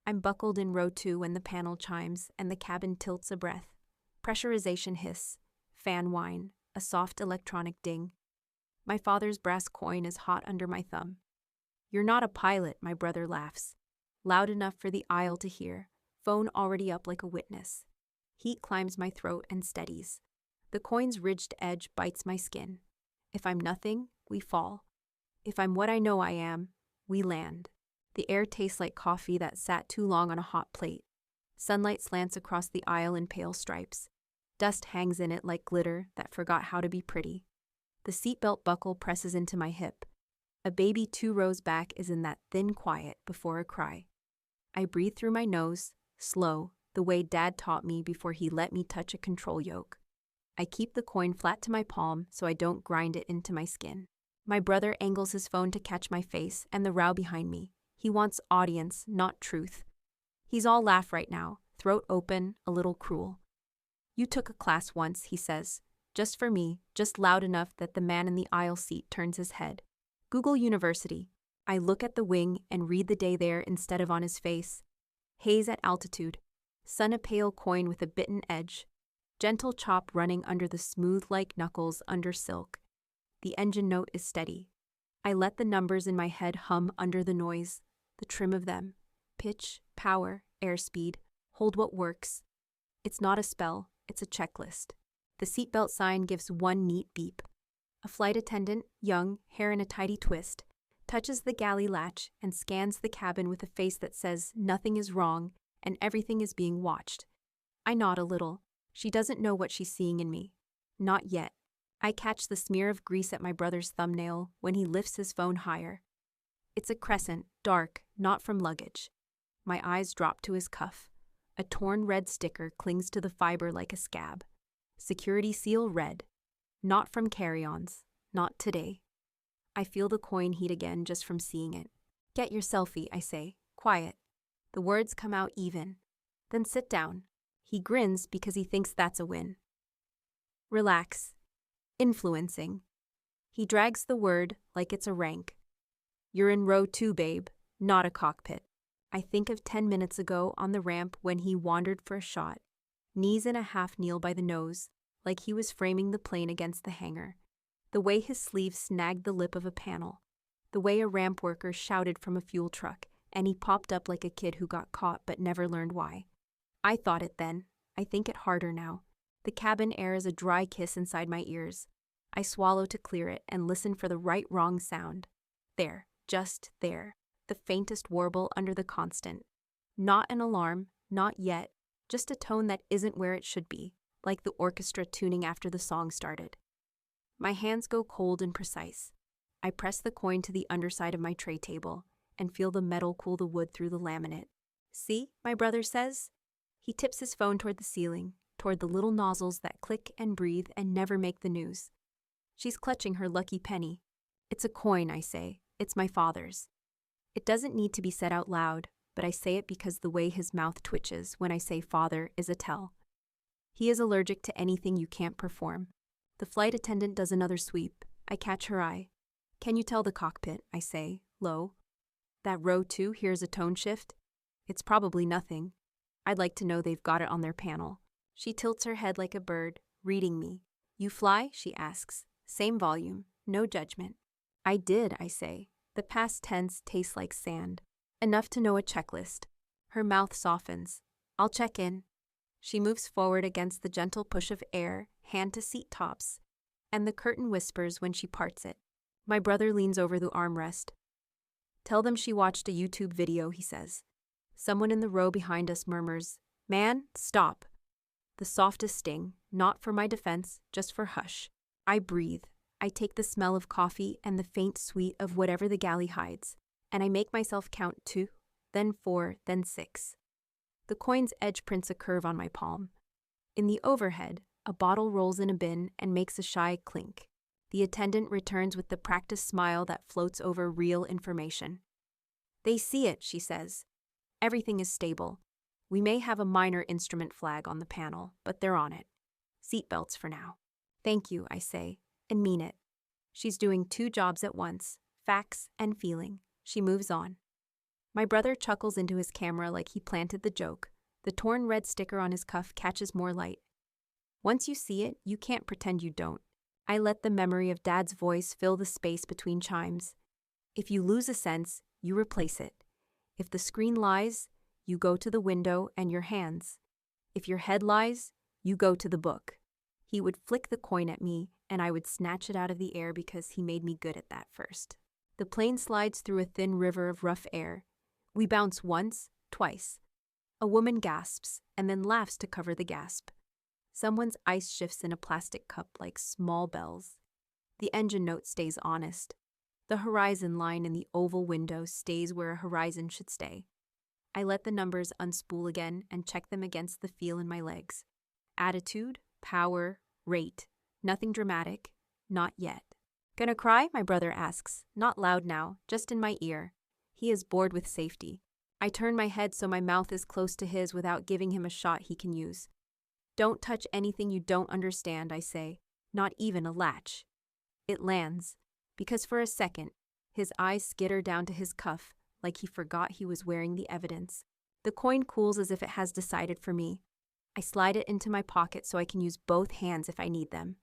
I'm buckled in row 2 when the panel chimes and the cabin tilts a breath. Pressurization hiss, fan whine, a soft electronic ding. My father's brass coin is hot under my thumb. "You're not a pilot," my brother laughs. Loud enough for the aisle to hear, phone already up like a witness. Heat climbs my throat and steadies. The coin's ridged edge bites my skin. If I'm nothing, we fall. If I'm what I know I am, we land. The air tastes like coffee that sat too long on a hot plate. Sunlight slants across the aisle in pale stripes. Dust hangs in it like glitter that forgot how to be pretty. The seatbelt buckle presses into my hip. A baby 2 rows back is in that thin quiet before a cry. I breathe through my nose, slow, the way Dad taught me before he let me touch a control yoke. I keep the coin flat to my palm so I don't grind it into my skin. My brother angles his phone to catch my face and the row behind me. He wants audience, not truth. He's all laugh right now, throat open, a little cruel. "You took a class once," he says. Just for me, just loud enough that the man in the aisle seat turns his head. "Google University." I look at the wing and read the day there instead of on his face. Haze at altitude. Sun a pale coin with a bitten edge. Gentle chop running under the smooth-like knuckles under silk. The engine note is steady. I let the numbers in my head hum under the noise, the trim of them. Pitch, power, airspeed, hold what works. It's not a spell, it's a checklist. The seatbelt sign gives one neat beep. A flight attendant, young, hair in a tidy twist, touches the galley latch and scans the cabin with a face that says nothing is wrong and everything is being watched. I nod a little. She doesn't know what she's seeing in me. Not yet. I catch the smear of grease at my brother's thumbnail when he lifts his phone higher. It's a crescent, dark, not from luggage. My eyes drop to his cuff. A torn red sticker clings to the fiber like a scab. Security seal red. Not from carry-ons. Not today. I feel the coin heat again just from seeing it. "Get your selfie," I say. Quiet. The words come out even. "Then sit down." He grins because he thinks that's a win. "Relax." Influencing. He drags the word like it's a rank. "You're in row 2, babe, not a cockpit." I think of 10 minutes ago on the ramp when he wandered for a shot, knees in a half kneel by the nose, like he was framing the plane against the hangar. The way his sleeve snagged the lip of a panel. The way a ramp worker shouted from a fuel truck, and he popped up like a kid who got caught but never learned why. I thought it then. I think it harder now. The cabin air is a dry kiss inside my ears. I swallow to clear it and listen for the right-wrong sound. There, just there, the faintest warble under the constant. Not an alarm, not yet, just a tone that isn't where it should be, like the orchestra tuning after the song started. My hands go cold and precise. I press the coin to the underside of my tray table and feel the metal cool the wood through the laminate. "See?" my brother says. He tips his phone toward the ceiling, toward the little nozzles that click and breathe and never make the news. She's clutching her lucky penny. "It's a coin," I say. "It's my father's." It doesn't need to be said out loud, but I say it because the way his mouth twitches when I say father is a tell. He is allergic to anything you can't perform. The flight attendant does another sweep. I catch her eye. "Can you tell the cockpit?" I say, low. "That row 2 hears a tone shift? It's probably nothing. I'd like to know they've got it on their panel." She tilts her head like a bird, reading me. "You fly?" she asks. Same volume, no judgment. "I did," I say. The past tense tastes like sand. Enough to know a checklist. Her mouth softens. "I'll check in." She moves forward against the gentle push of air, hand to seat tops, and the curtain whispers when she parts it. My brother leans over the armrest. "Tell them she watched a YouTube video," he says. Someone in the row behind us murmurs, "Man, stop." The softest sting, not for my defense, just for hush. I breathe. I take the smell of coffee and the faint sweet of whatever the galley hides, and I make myself count 2, then 4, then 6. The coin's edge prints a curve on my palm. In the overhead, a bottle rolls in a bin and makes a shy clink. The attendant returns with the practiced smile that floats over real information. "They see it," she says. "Everything is stable. We may have a minor instrument flag on the panel, but they're on it. Seatbelts for now." "Thank you," I say, and mean it. She's doing 2 jobs at once, facts and feeling. She moves on. My brother chuckles into his camera like he planted the joke. The torn red sticker on his cuff catches more light. Once you see it, you can't pretend you don't. I let the memory of Dad's voice fill the space between chimes. If you lose a sense, you replace it. If the screen lies, you go to the window and your hands. If your head lies, you go to the book. He would flick the coin at me, and I would snatch it out of the air because he made me good at that first. The plane slides through a thin river of rough air. We bounce once, twice. A woman gasps and then laughs to cover the gasp. Someone's ice shifts in a plastic cup like small bells. The engine note stays honest. The horizon line in the oval window stays where a horizon should stay. I let the numbers unspool again and check them against the feel in my legs. Attitude, power, rate. Nothing dramatic. Not yet. Gonna cry? My brother asks. Not loud now, just in my ear. He is bored with safety. I turn my head so my mouth is close to his without giving him a shot he can use. Don't touch anything you don't understand, I say. Not even a latch. It lands, because for a second, his eyes skitter down to his cuff, like he forgot he was wearing the evidence. The coin cools as if it has decided for me. I slide it into my pocket so I can use both hands if I need them.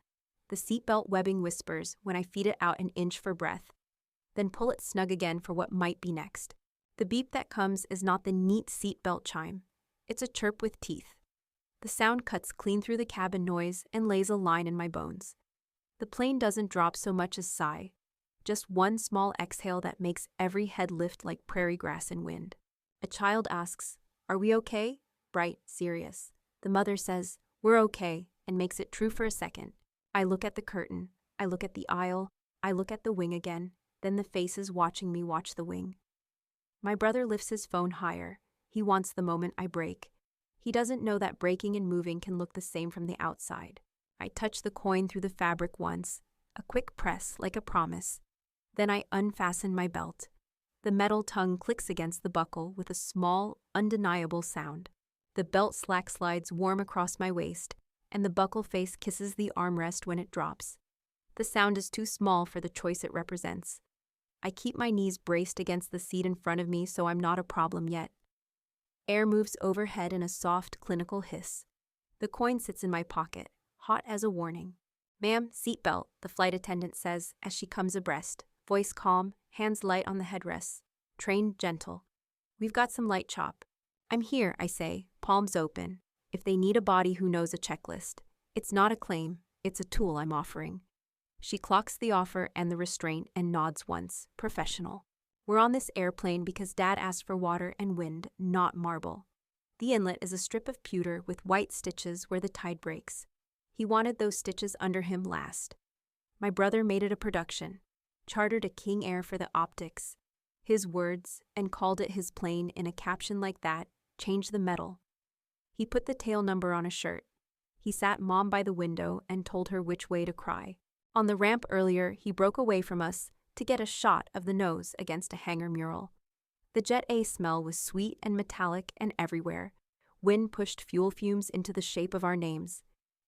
The seatbelt webbing whispers when I feed it out an inch for breath, then pull it snug again for what might be next. The beep that comes is not the neat seatbelt chime. It's a chirp with teeth. The sound cuts clean through the cabin noise and lays a line in my bones. The plane doesn't drop so much as sigh, just one small exhale that makes every head lift like prairie grass in wind. A child asks, "Are we okay?" Bright, serious. The mother says, "We're okay," and makes it true for a second. I look at the curtain. I look at the aisle. I look at the wing again, then the faces watching me watch the wing. My brother lifts his phone higher. He wants the moment I break. He doesn't know that breaking and moving can look the same from the outside. I touch the coin through the fabric once, a quick press like a promise. Then I unfasten my belt. The metal tongue clicks against the buckle with a small, undeniable sound. The belt slack slides warm across my waist, and the buckle face kisses the armrest when it drops. The sound is too small for the choice it represents. I keep my knees braced against the seat in front of me so I'm not a problem yet. Air moves overhead in a soft, clinical hiss. The coin sits in my pocket, hot as a warning. "Ma'am, seatbelt," the flight attendant says as she comes abreast, voice calm, hands light on the headrests. Train gentle. "We've got some light chop." "I'm here," I say, palms open. If they need a body who knows a checklist. It's not a claim, it's a tool I'm offering. She clocks the offer and the restraint and nods once, professional. We're on this airplane because Dad asked for water and wind, not marble. The inlet is a strip of pewter with white stitches where the tide breaks. He wanted those stitches under him last. My brother made it a production, chartered a King Air for the optics. His words, and called it his plane in a caption like that, changed the metal. He put the tail number on a shirt. He sat Mom by the window and told her which way to cry. On the ramp earlier, he broke away from us to get a shot of the nose against a hangar mural. The Jet A smell was sweet and metallic and everywhere. Wind pushed fuel fumes into the shape of our names.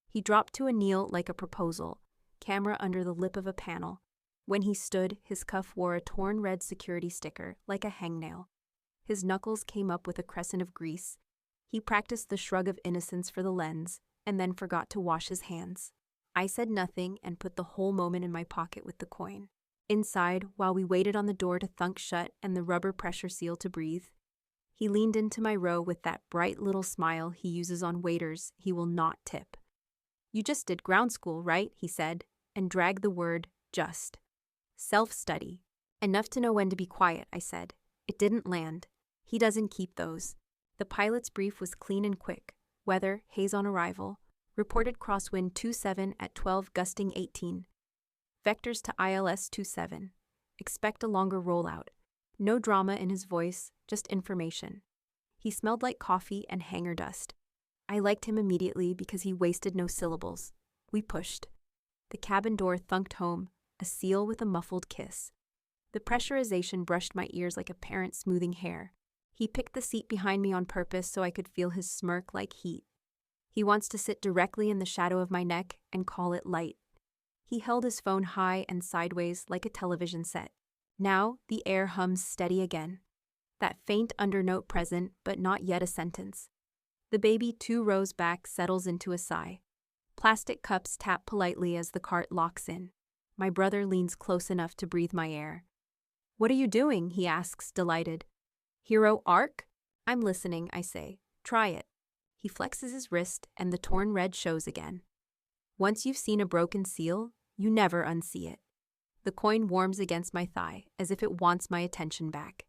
He dropped to a kneel like a proposal, camera under the lip of a panel. When he stood, his cuff wore a torn red security sticker, like a hangnail. His knuckles came up with a crescent of grease. He practiced the shrug of innocence for the lens, and then forgot to wash his hands. I said nothing and put the whole moment in my pocket with the coin. Inside, while we waited on the door to thunk shut and the rubber pressure seal to breathe, he leaned into my row with that bright little smile he uses on waiters he will not tip. "You just did ground school, right?" he said, and dragged the word just. "Self-study. Enough to know when to be quiet," I said. It didn't land. He doesn't keep those. The pilot's brief was clean and quick. Weather, haze on arrival. Reported crosswind 27 at 12 gusting 18. Vectors to ILS 27. Expect a longer rollout. No drama in his voice, just information. He smelled like coffee and hangar dust. I liked him immediately because he wasted no syllables. We pushed. The cabin door thunked home, a seal with a muffled kiss. The pressurization brushed my ears like a parent smoothing hair. He picked the seat behind me on purpose so I could feel his smirk like heat. He wants to sit directly in the shadow of my neck and call it light. He held his phone high and sideways like a television set. Now the air hums steady again. That faint undernote present, but not yet a sentence. The baby 2 rows back settles into a sigh. Plastic cups tap politely as the cart locks in. My brother leans close enough to breathe my air. "What are you doing?" he asks, delighted. "Hero arc?" "I'm listening," I say. "Try it." He flexes his wrist, and the torn red shows again. Once you've seen a broken seal, you never unsee it. The coin warms against my thigh, as if it wants my attention back.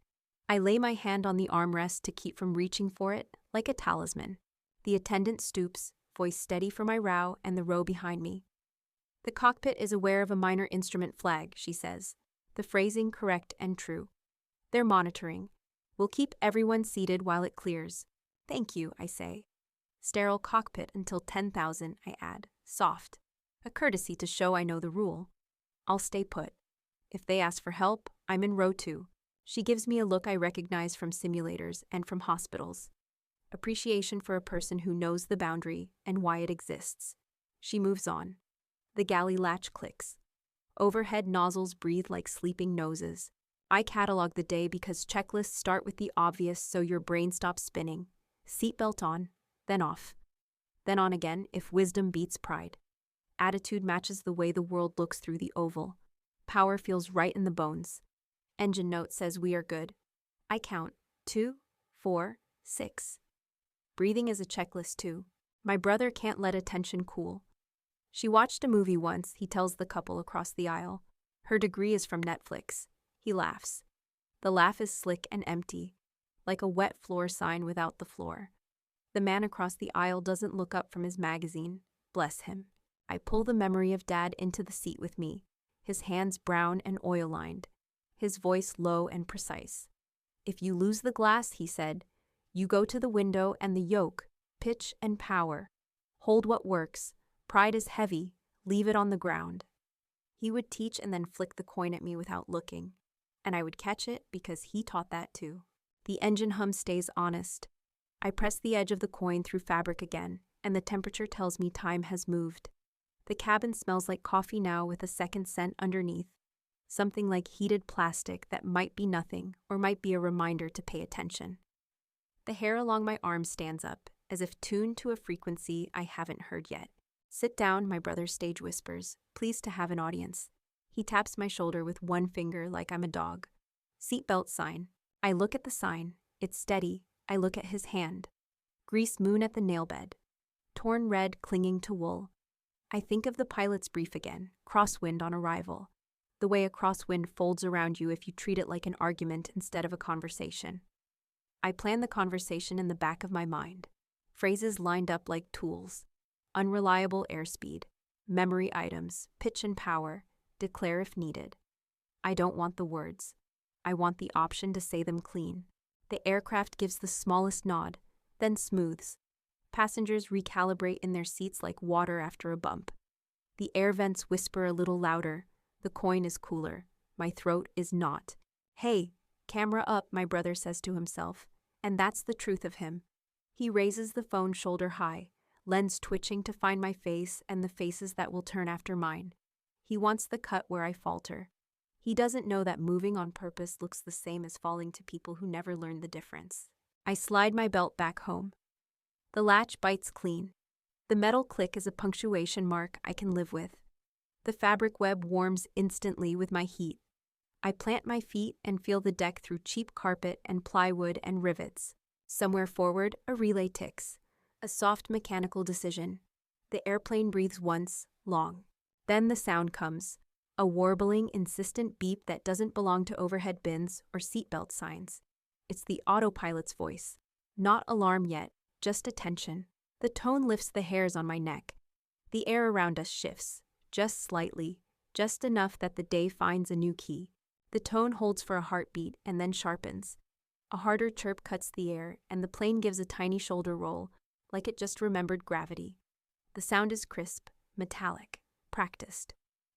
I lay my hand on the armrest to keep from reaching for it, like a talisman. The attendant stoops, voice steady for my row and the row behind me. "The cockpit is aware of a minor instrument flag," she says, the phrasing correct and true. "They're monitoring. We'll keep everyone seated while it clears." "Thank you," I say. "Sterile cockpit until 10,000, I add, soft. A courtesy to show I know the rule. I'll stay put. If they ask for help, I'm in row 2. She gives me a look I recognize from simulators and from hospitals. Appreciation for a person who knows the boundary and why it exists. She moves on. The galley latch clicks. Overhead nozzles breathe like sleeping noses. I catalog the day because checklists start with the obvious so your brain stops spinning. Seatbelt on, then off. Then on again if wisdom beats pride. Attitude matches the way the world looks through the oval. Power feels right in the bones. Engine note says we are good. I count 2, 4, 6. Breathing is a checklist too. My brother can't let attention cool. "She watched a movie once," he tells the couple across the aisle. "Her degree is from Netflix." He laughs. The laugh is slick and empty, like a wet floor sign without the floor. The man across the aisle doesn't look up from his magazine. Bless him. I pull the memory of Dad into the seat with me, his hands brown and oil-lined, his voice low and precise. "If you lose the glass," he said, "you go to the window and the yoke, pitch and power. Hold what works. Pride is heavy. Leave it on the ground." He would teach and then flick the coin at me without looking, and I would catch it because he taught that too. The engine hum stays honest. I press the edge of the coin through fabric again, and the temperature tells me time has moved. The cabin smells like coffee now with a second scent underneath, something like heated plastic that might be nothing or might be a reminder to pay attention. The hair along my arm stands up, as if tuned to a frequency I haven't heard yet. "Sit down," my brother stage whispers, pleased to have an audience. He taps my shoulder with one finger like I'm a dog. "Seatbelt sign." I look at the sign. It's steady. I look at his hand. Grease moon at the nail bed. Torn red clinging to wool. I think of the pilot's brief again, crosswind on arrival. The way a crosswind folds around you if you treat it like an argument instead of a conversation. I plan the conversation in the back of my mind. Phrases lined up like tools. Unreliable airspeed. Memory items. Pitch and power. Declare if needed. I don't want the words. I want the option to say them clean. The aircraft gives the smallest nod, then smooths. Passengers recalibrate in their seats like water after a bump. The air vents whisper a little louder. The coin is cooler. My throat is not. "Hey, camera up," my brother says to himself. And that's the truth of him. He raises the phone shoulder high, lens twitching to find my face and the faces that will turn after mine. He wants the cut where I falter. He doesn't know that moving on purpose looks the same as falling to people who never learned the difference. I slide my belt back home. The latch bites clean. The metal click is a punctuation mark I can live with. The fabric web warms instantly with my heat. I plant my feet and feel the deck through cheap carpet and plywood and rivets. Somewhere forward, a relay ticks. A soft mechanical decision. The airplane breathes once, long. Then the sound comes. A warbling, insistent beep that doesn't belong to overhead bins or seatbelt signs. It's the autopilot's voice. Not alarm yet, just attention. The tone lifts the hairs on my neck. The air around us shifts, just slightly, just enough that the day finds a new key. The tone holds for a heartbeat and then sharpens. A harder chirp cuts the air, and the plane gives a tiny shoulder roll, like it just remembered gravity. The sound is crisp, metallic, practiced.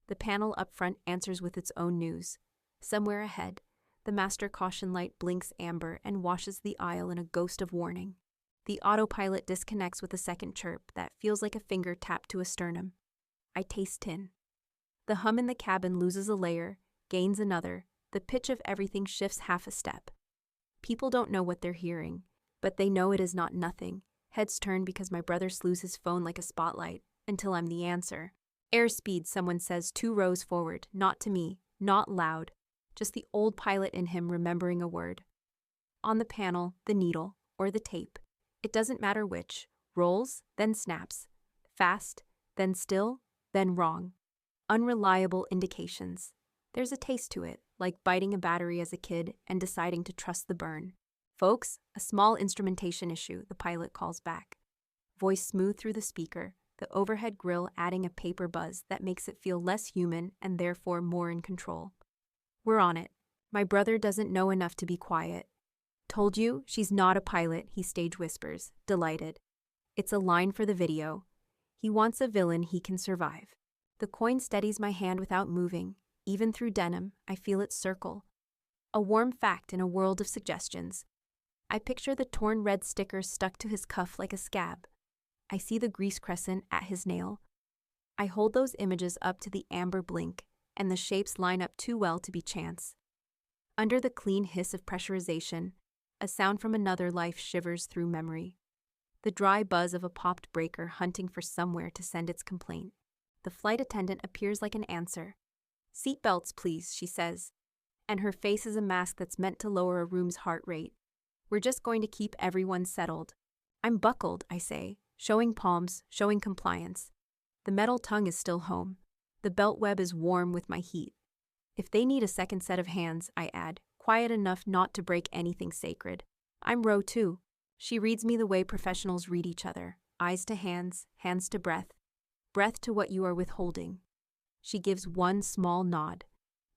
The panel up front answers with its own news. Somewhere ahead, the master caution light blinks amber and washes the aisle in a ghost of warning. The autopilot disconnects with a second chirp that feels like a finger tapped to a sternum. I taste tin. The hum in the cabin loses a layer, gains another. The pitch of everything shifts half a step. People don't know what they're hearing, but they know it is not nothing. Heads turn because my brother slews his phone like a spotlight, until I'm the answer. Airspeed, someone says 2 rows forward, not to me, not loud, just the old pilot in him remembering a word. On the panel, the needle, or the tape. It doesn't matter which. Rolls, then snaps. Fast, then still, then wrong. Unreliable indications. There's a taste to it, like biting a battery as a kid and deciding to trust the burn. Folks, a small instrumentation issue, the pilot calls back. Voice smooth through the speaker, the overhead grill adding a paper buzz that makes it feel less human and therefore more in control. We're on it. My brother doesn't know enough to be quiet. Told you, she's not a pilot, he stage whispers, delighted. It's a line for the video. He wants a villain he can survive. The coin steadies my hand without moving. Even through denim, I feel it circle. A warm fact in a world of suggestions. I picture the torn red sticker stuck to his cuff like a scab. I see the grease crescent at his nail. I hold those images up to the amber blink, and the shapes line up too well to be chance. Under the clean hiss of pressurization, a sound from another life shivers through memory. The dry buzz of a popped breaker hunting for somewhere to send its complaint. The flight attendant appears like an answer. "Seatbelts, please," she says, and her face is a mask that's meant to lower a room's heart rate. "We're just going to keep everyone settled." I'm buckled, I say, showing palms, showing compliance. The metal tongue is still home. The belt web is warm with my heat. If they need a second set of hands, I add, quiet enough not to break anything sacred. I'm row 2. She reads me the way professionals read each other, eyes to hands, hands to breath, breath to what you are withholding. She gives one small nod.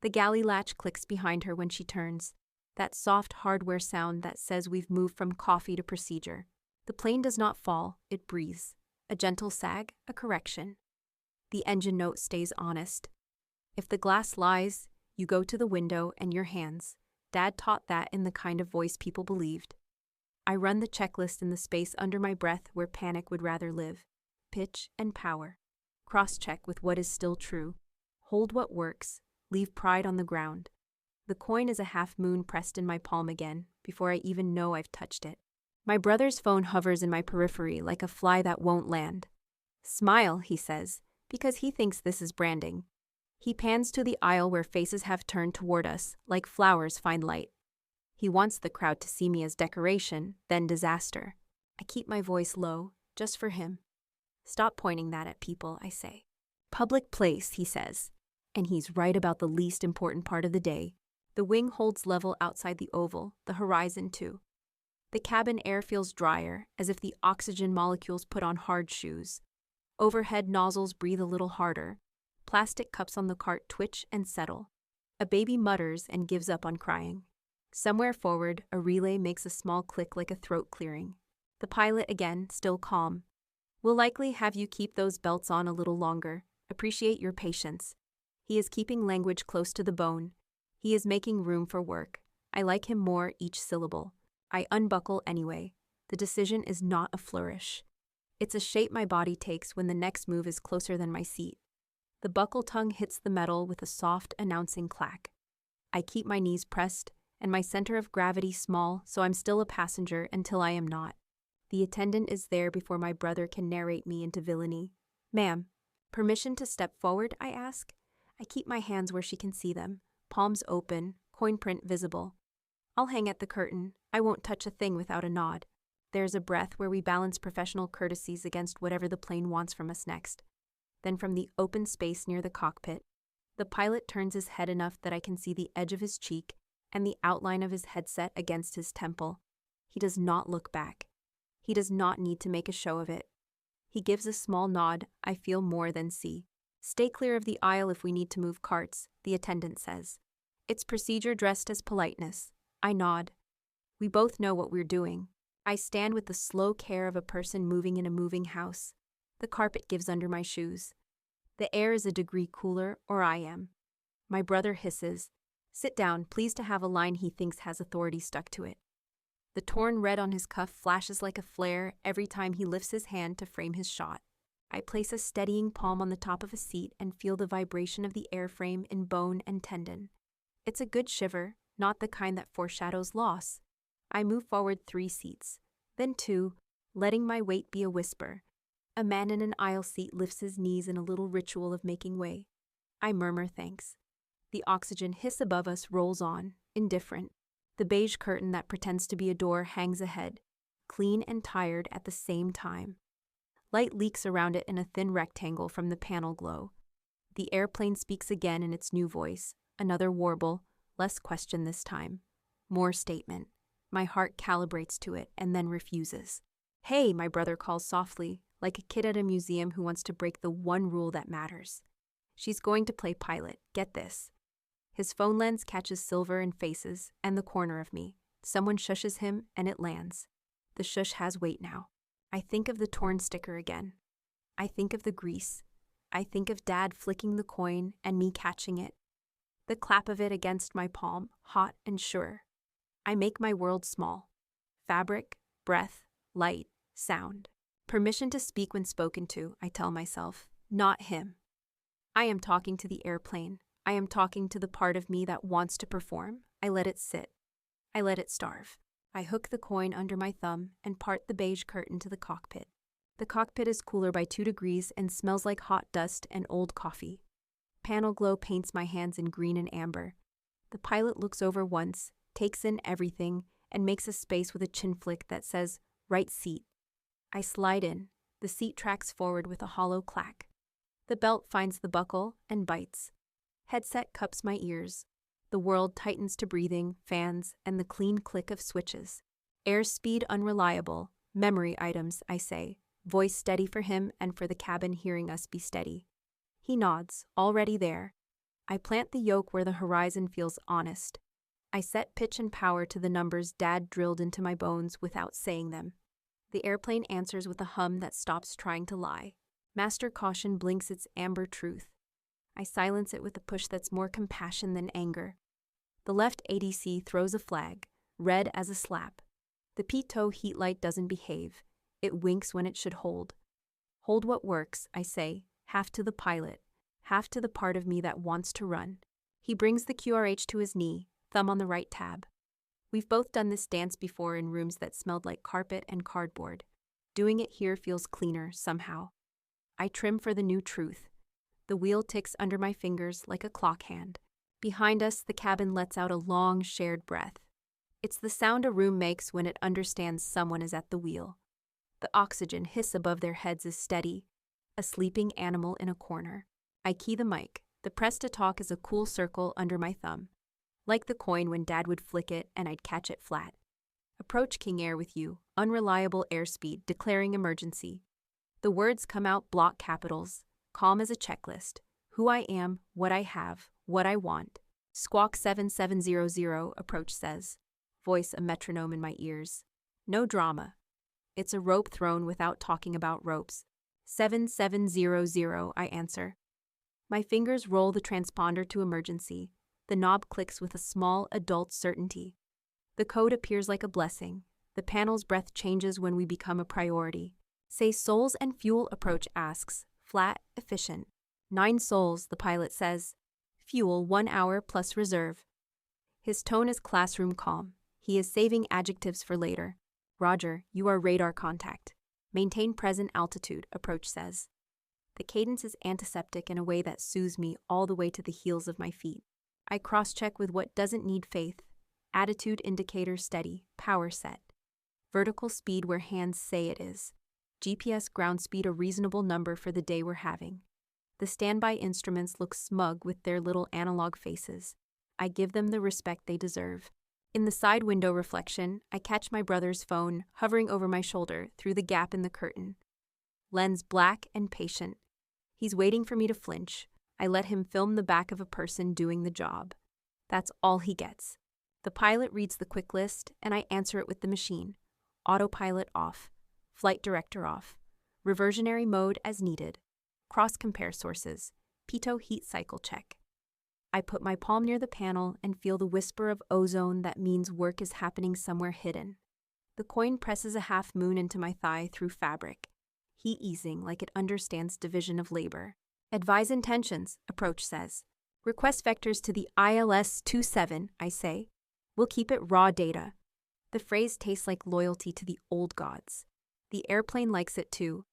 The galley latch clicks behind her when she turns, that soft hardware sound that says we've moved from coffee to procedure. The plane does not fall, it breathes. A gentle sag, a correction. The engine note stays honest. If the glass lies, you go to the window and your hands. Dad taught that in the kind of voice people believed. I run the checklist in the space under my breath where panic would rather live. Pitch and power. Cross-check with what is still true. Hold what works. Leave pride on the ground. The coin is a half moon pressed in my palm again, before I even know I've touched it. My brother's phone hovers in my periphery like a fly that won't land. "Smile," he says, because he thinks this is branding. He pans to the aisle where faces have turned toward us, like flowers find light. He wants the crowd to see me as decoration, then disaster. I keep my voice low, just for him. "Stop pointing that at people," I say. "Public place," he says. And he's right about the least important part of the day. The wing holds level outside the oval, the horizon too. The cabin air feels drier, as if the oxygen molecules put on hard shoes. Overhead nozzles breathe a little harder. Plastic cups on the cart twitch and settle. A baby mutters and gives up on crying. Somewhere forward, a relay makes a small click like a throat clearing. The pilot again, still calm. "We'll likely have you keep those belts on a little longer. Appreciate your patience." He is keeping language close to the bone. He is making room for work. I like him more each syllable. I unbuckle anyway. The decision is not a flourish. It's a shape my body takes when the next move is closer than my seat. The buckle tongue hits the metal with a soft, announcing clack. I keep my knees pressed, and my center of gravity small, so I'm still a passenger until I am not. The attendant is there before my brother can narrate me into villainy. "Ma'am, permission to step forward?" I ask. I keep my hands where she can see them, palms open, coin print visible. I'll hang at the curtain. I won't touch a thing without a nod. There's a breath where we balance professional courtesies against whatever the plane wants from us next. Then from the open space near the cockpit, the pilot turns his head enough that I can see the edge of his cheek and the outline of his headset against his temple. He does not look back. He does not need to make a show of it. He gives a small nod I feel more than see. "Stay clear of the aisle if we need to move carts," the attendant says. It's procedure dressed as politeness. I nod. We both know what we're doing. I stand with the slow care of a person moving in a moving house. The carpet gives under my shoes. The air is a degree cooler, or I am. My brother hisses, "Sit down, pleased to have a line he thinks has authority stuck to it." The torn red on his cuff flashes like a flare every time he lifts his hand to frame his shot. I place a steadying palm on the top of a seat and feel the vibration of the airframe in bone and tendon. It's a good shiver, not the kind that foreshadows loss. I move forward 3 seats, then 2, letting my weight be a whisper. A man in an aisle seat lifts his knees in a little ritual of making way. I murmur thanks. The oxygen hiss above us rolls on, indifferent. The beige curtain that pretends to be a door hangs ahead, clean and tired at the same time. Light leaks around it in a thin rectangle from the panel glow. The airplane speaks again in its new voice, another warble, less question this time. More statement. My heart calibrates to it and then refuses. Hey, my brother calls softly, like a kid at a museum who wants to break the one rule that matters. She's going to play pilot, get this. His phone lens catches silver and faces and the corner of me. Someone shushes him and it lands. The shush has weight now. I think of the torn sticker again. I think of the grease. I think of Dad flicking the coin and me catching it. The clap of it against my palm, hot and sure. I make my world small. Fabric, breath, light, sound. Permission to speak when spoken to, I tell myself, not him. I am talking to the airplane. I am talking to the part of me that wants to perform. I let it sit. I let it starve. I hook the coin under my thumb and part the beige curtain to the cockpit. The cockpit is cooler by 2 degrees and smells like hot dust and old coffee. Panel glow paints my hands in green and amber. The pilot looks over once, takes in everything, and makes a space with a chin flick that says, right seat. I slide in. The seat tracks forward with a hollow clack. The belt finds the buckle and bites. Headset cups my ears. The world tightens to breathing, fans, and the clean click of switches. Airspeed unreliable. Memory items, I say. Voice steady for him and for the cabin hearing us be steady. He nods, already there. I plant the yoke where the horizon feels honest. I set pitch and power to the numbers Dad drilled into my bones without saying them. The airplane answers with a hum that stops trying to lie. Master caution blinks its amber truth. I silence it with a push that's more compassion than anger. The left ADC throws a flag, red as a slap. The pitot heat light doesn't behave. It winks when it should hold. Hold what works, I say, half to the pilot, half to the part of me that wants to run. He brings the QRH to his knee, thumb on the right tab. We've both done this dance before in rooms that smelled like carpet and cardboard. Doing it here feels cleaner, somehow. I trim for the new truth. The wheel ticks under my fingers like a clock hand. Behind us, the cabin lets out a long, shared breath. It's the sound a room makes when it understands someone is at the wheel. The oxygen hiss above their heads is steady, a sleeping animal in a corner. I key the mic. The press to talk is a cool circle under my thumb. Like the coin when Dad would flick it and I'd catch it flat. Approach King Air with you, unreliable airspeed, declaring emergency. The words come out block capitals, calm as a checklist. Who I am, what I have, what I want. Squawk 7700, approach says. Voice a metronome in my ears. No drama. It's a rope thrown without talking about ropes. 7700, I answer. My fingers roll the transponder to emergency. The knob clicks with a small, adult certainty. The code appears like a blessing. The panel's breath changes when we become a priority. Say souls and fuel, approach asks. Flat, efficient. 9 souls, the pilot says. Fuel 1 hour plus reserve. His tone is classroom calm. He is saving adjectives for later. Roger, you are radar contact. Maintain present altitude, approach says. The cadence is antiseptic in a way that soothes me all the way to the heels of my feet. I cross-check with what doesn't need faith. Attitude indicator steady, power set. Vertical speed where hands say it is. GPS ground speed a reasonable number for the day we're having. The standby instruments look smug with their little analog faces. I give them the respect they deserve. In the side window reflection, I catch my brother's phone hovering over my shoulder through the gap in the curtain. Lens black and patient. He's waiting for me to flinch. I let him film the back of a person doing the job. That's all he gets. The pilot reads the quick list, and I answer it with the machine. Autopilot off. Flight director off. Reversionary mode as needed. Cross-compare sources. Pitot heat cycle check. I put my palm near the panel and feel the whisper of ozone that means work is happening somewhere hidden. The coin presses a half moon into my thigh through fabric. Heat easing like it understands division of labor. Advise intentions, approach says. Request vectors to the ILS-27, I say. We'll keep it raw data. The phrase tastes like loyalty to the old gods. The airplane likes it too.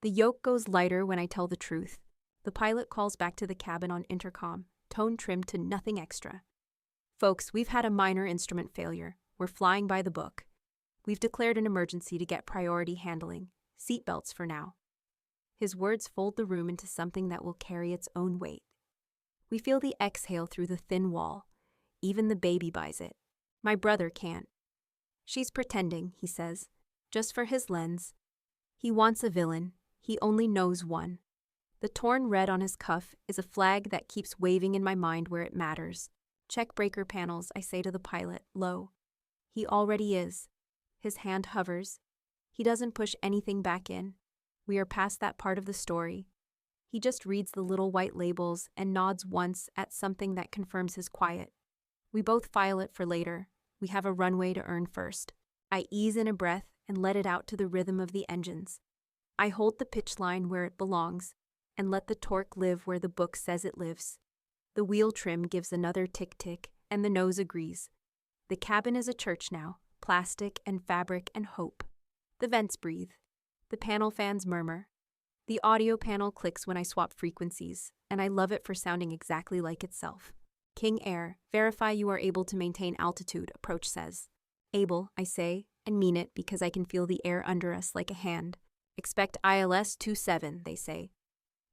The yoke goes lighter when I tell the truth. The pilot calls back to the cabin on intercom, tone trimmed to nothing extra. Folks, we've had a minor instrument failure. We're flying by the book. We've declared an emergency to get priority handling. Seatbelts for now. His words fold the room into something that will carry its own weight. We feel the exhale through the thin wall. Even the baby buys it. My brother can't. She's pretending, he says, just for his lens. He wants a villain. He only knows one. The torn red on his cuff is a flag that keeps waving in my mind where it matters. Check breaker panels, I say to the pilot, low. He already is. His hand hovers. He doesn't push anything back in. We are past that part of the story. He just reads the little white labels and nods once at something that confirms his quiet. We both file it for later. We have a runway to earn first. I ease in a breath and let it out to the rhythm of the engines. I hold the pitch line where it belongs and let the torque live where the book says it lives. The wheel trim gives another tick-tick and the nose agrees. The cabin is a church now, plastic and fabric and hope. The vents breathe. The panel fans murmur. The audio panel clicks when I swap frequencies, and I love it for sounding exactly like itself. King Air, verify you are able to maintain altitude, approach says. Able, I say, and mean it because I can feel the air under us like a hand. Expect ILS 27, they say.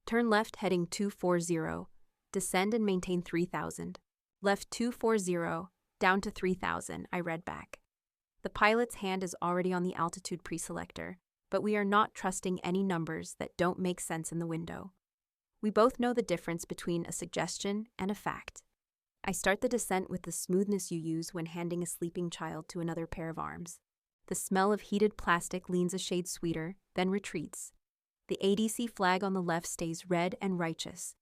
Turn left heading 240. Descend and maintain 3000. Left 240, down to 3000, I read back. The pilot's hand is already on the altitude preselector, but we are not trusting any numbers that don't make sense in the window. We both know the difference between a suggestion and a fact. I start the descent with the smoothness you use when handing a sleeping child to another pair of arms. The smell of heated plastic leans a shade sweeter, then retreats. The ADC flag on the left stays red and righteous.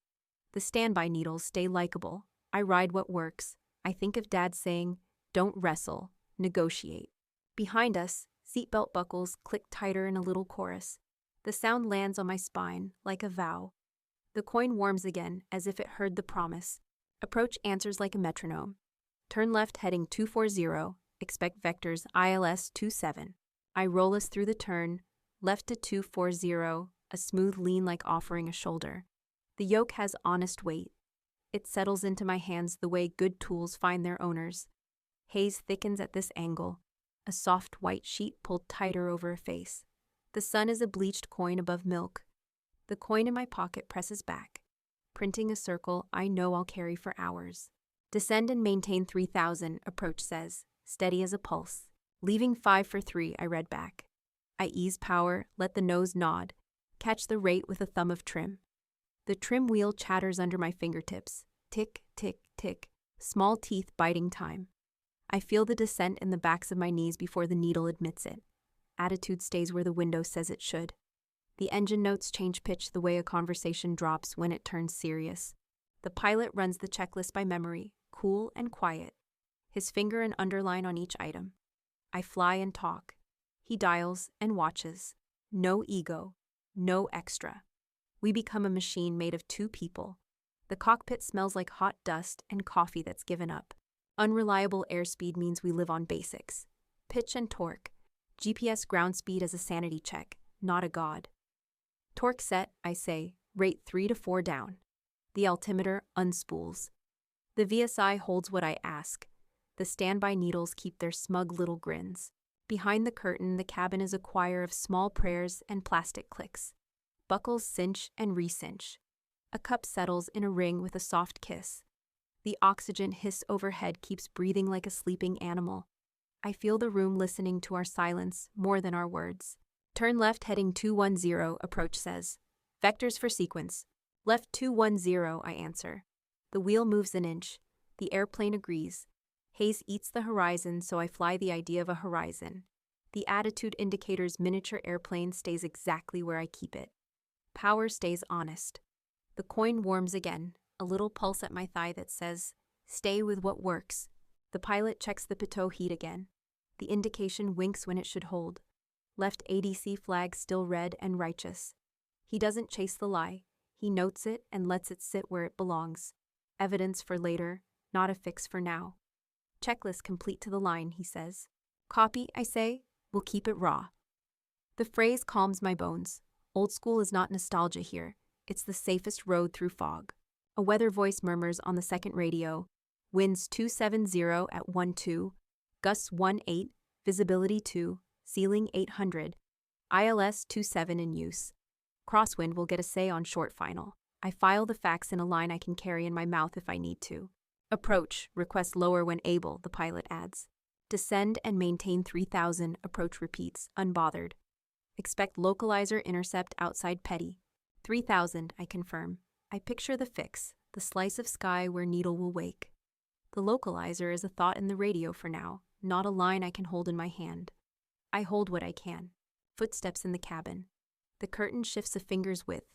The standby needles stay likable. I ride what works. I think of Dad saying, don't wrestle, negotiate. Behind us, seatbelt buckles click tighter in a little chorus. The sound lands on my spine like a vow. The coin warms again as if it heard the promise. Approach answers like a metronome. Turn left heading 240, expect vectors ILS 27. I roll us through the turn, left to 240, a smooth lean like offering a shoulder. The yoke has honest weight. It settles into my hands the way good tools find their owners. Haze thickens at this angle, a soft white sheet pulled tighter over a face. The sun is a bleached coin above milk. The coin in my pocket presses back, printing a circle I know I'll carry for hours. Descend and maintain 3000, approach says, steady as a pulse. Leaving 5 for 3, I read back. I ease power, let the nose nod, catch the rate with a thumb of trim. The trim wheel chatters under my fingertips. Tick, tick, tick, small teeth biting time. I feel the descent in the backs of my knees before the needle admits it. Attitude stays where the window says it should. The engine notes change pitch the way a conversation drops when it turns serious. The pilot runs the checklist by memory, cool and quiet. His finger and underline on each item. I fly and talk. He dials and watches. No ego, no extra. We become a machine made of two people. The cockpit smells like hot dust and coffee that's given up. Unreliable airspeed means we live on basics. Pitch and torque. GPS ground speed as a sanity check, not a god. Torque set, I say, rate 3 to 4 down. The altimeter unspools. The VSI holds what I ask. The standby needles keep their smug little grins. Behind the curtain, the cabin is a choir of small prayers and plastic clicks. Buckles cinch and recinch. A cup settles in a ring with a soft kiss. The oxygen hiss overhead keeps breathing like a sleeping animal. I feel the room listening to our silence more than our words. Turn left heading 210, approach says. Vectors for sequence. Left 210, I answer. The wheel moves an inch. The airplane agrees. Haze eats the horizon, so I fly the idea of a horizon. The attitude indicator's miniature airplane stays exactly where I keep it. Power stays honest. The coin warms again, a little pulse at my thigh that says, stay with what works. The pilot checks the pitot heat again. The indication winks when it should hold. Left ADC flag still red and righteous. He doesn't chase the lie. He notes it and lets it sit where it belongs. Evidence for later, not a fix for now. Checklist complete to the line, he says. Copy, I say. We'll keep it raw. The phrase calms my bones. Old school is not nostalgia here. It's the safest road through fog. A weather voice murmurs on the second radio. Winds 270 at 12, gusts 18, visibility 2, ceiling 800, ILS 27 in use. Crosswind will get a say on short final. I file the facts in a line I can carry in my mouth if I need to. Approach, request lower when able, the pilot adds. Descend and maintain 3000, approach repeats, unbothered. Expect localizer intercept outside Petty. 3000, I confirm. I picture the fix, the slice of sky where Needle will wake. The localizer is a thought in the radio for now, not a line I can hold in my hand. I hold what I can. Footsteps in the cabin. The curtain shifts a finger's width.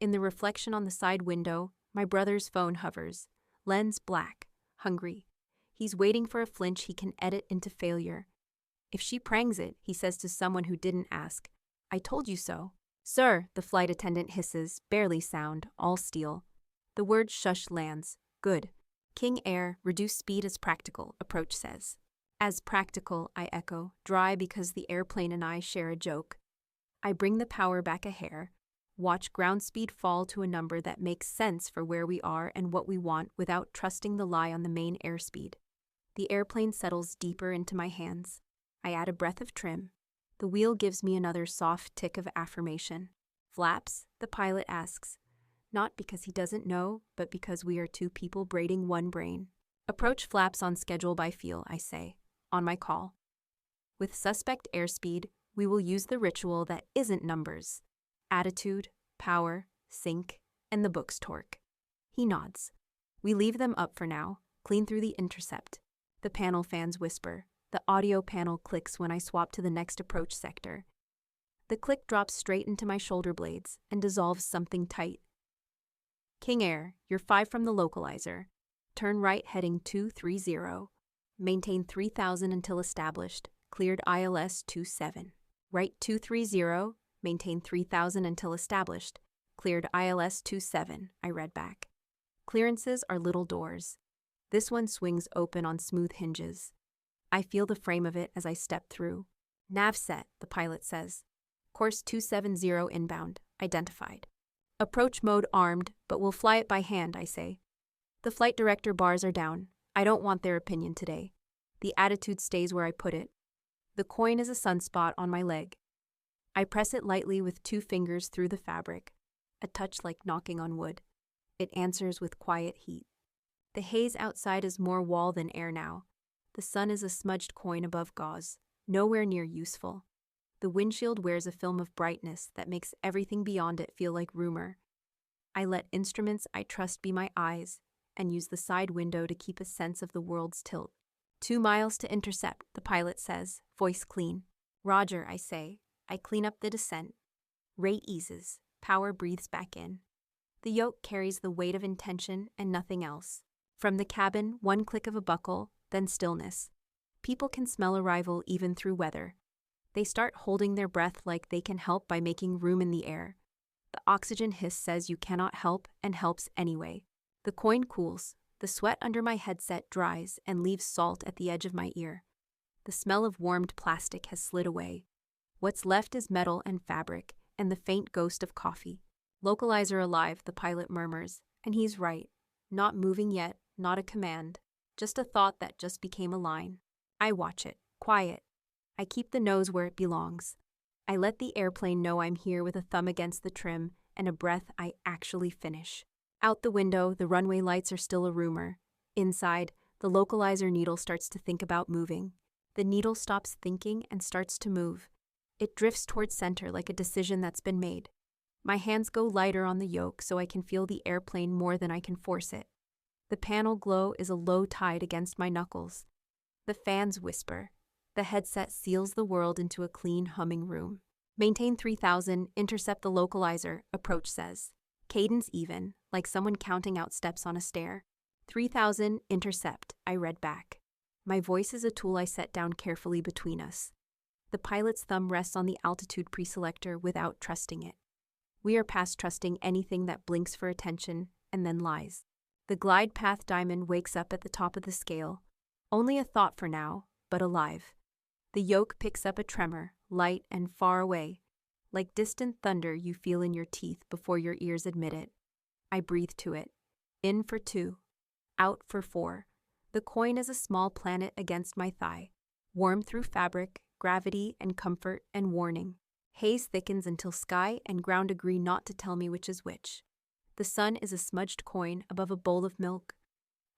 In the reflection on the side window, my brother's phone hovers. Lens black, hungry. He's waiting for a flinch he can edit into failure. If she prangs it, he says to someone who didn't ask, I told you so. Sir, the flight attendant hisses, barely sound, all steel. The word shush lands. Good. King Air, reduce speed as practical, approach says. As practical, I echo, dry because the airplane and I share a joke. I bring the power back a hair, watch ground speed fall to a number that makes sense for where we are and what we want without trusting the lie on the main airspeed. The airplane settles deeper into my hands. I add a breath of trim. The wheel gives me another soft tick of affirmation. Flaps, the pilot asks. Not because he doesn't know, but because we are two people braiding one brain. Approach flaps on schedule by feel, I say, on my call. With suspect airspeed, we will use the ritual that isn't numbers. Attitude, power, sync, and the book's torque. He nods. We leave them up for now, clean through the intercept. The panel fans whisper. The audio panel clicks when I swap to the next approach sector. The click drops straight into my shoulder blades and dissolves something tight. King Air, you're 5 from the localizer. Turn right heading 230. Maintain 3000 until established. Cleared ILS 27. Right 230. Maintain 3000 until established. Cleared ILS 27, I read back. Clearances are little doors. This one swings open on smooth hinges. I feel the frame of it as I step through. Nav set, the pilot says. Course 270 inbound, identified. Approach mode armed, but we'll fly it by hand, I say. The flight director bars are down. I don't want their opinion today. The attitude stays where I put it. The coin is a sunspot on my leg. I press it lightly with 2 fingers through the fabric, a touch like knocking on wood. It answers with quiet heat. The haze outside is more wall than air now. The sun is a smudged coin above gauze, nowhere near useful. The windshield wears a film of brightness that makes everything beyond it feel like rumor. I let instruments I trust be my eyes and use the side window to keep a sense of the world's tilt. 2 miles to intercept, the pilot says, voice clean. Roger, I say. I clean up the descent. Rate eases. Power breathes back in. The yoke carries the weight of intention and nothing else. From the cabin, 1 click of a buckle, then stillness. People can smell arrival even through weather. They start holding their breath like they can help by making room in the air. The oxygen hiss says you cannot help and helps anyway. The coin cools. The sweat under my headset dries and leaves salt at the edge of my ear. The smell of warmed plastic has slid away. What's left is metal and fabric, and the faint ghost of coffee. Localizer alive, the pilot murmurs, and he's right. Not moving yet, not a command. Just a thought that just became a line. I watch it, quiet. I keep the nose where it belongs. I let the airplane know I'm here with a thumb against the trim and a breath I actually finish. Out the window, the runway lights are still a rumor. Inside, the localizer needle starts to think about moving. The needle stops thinking and starts to move. It drifts towards center like a decision that's been made. My hands go lighter on the yoke so I can feel the airplane more than I can force it. The panel glow is a low tide against my knuckles. The fans whisper. The headset seals the world into a clean, humming room. Maintain 3000, intercept the localizer, approach says. Cadence even, like someone counting out steps on a stair. 3000, intercept, I read back. My voice is a tool I set down carefully between us. The pilot's thumb rests on the altitude preselector without trusting it. We are past trusting anything that blinks for attention and then lies. The glide path diamond wakes up at the top of the scale. Only a thought for now, but alive. The yoke picks up a tremor, light and far away, like distant thunder you feel in your teeth before your ears admit it. I breathe to it. In for 2. Out for 4. The coin is a small planet against my thigh, warm through fabric, gravity and comfort and warning. Haze thickens until sky and ground agree not to tell me which is which. The sun is a smudged coin above a bowl of milk.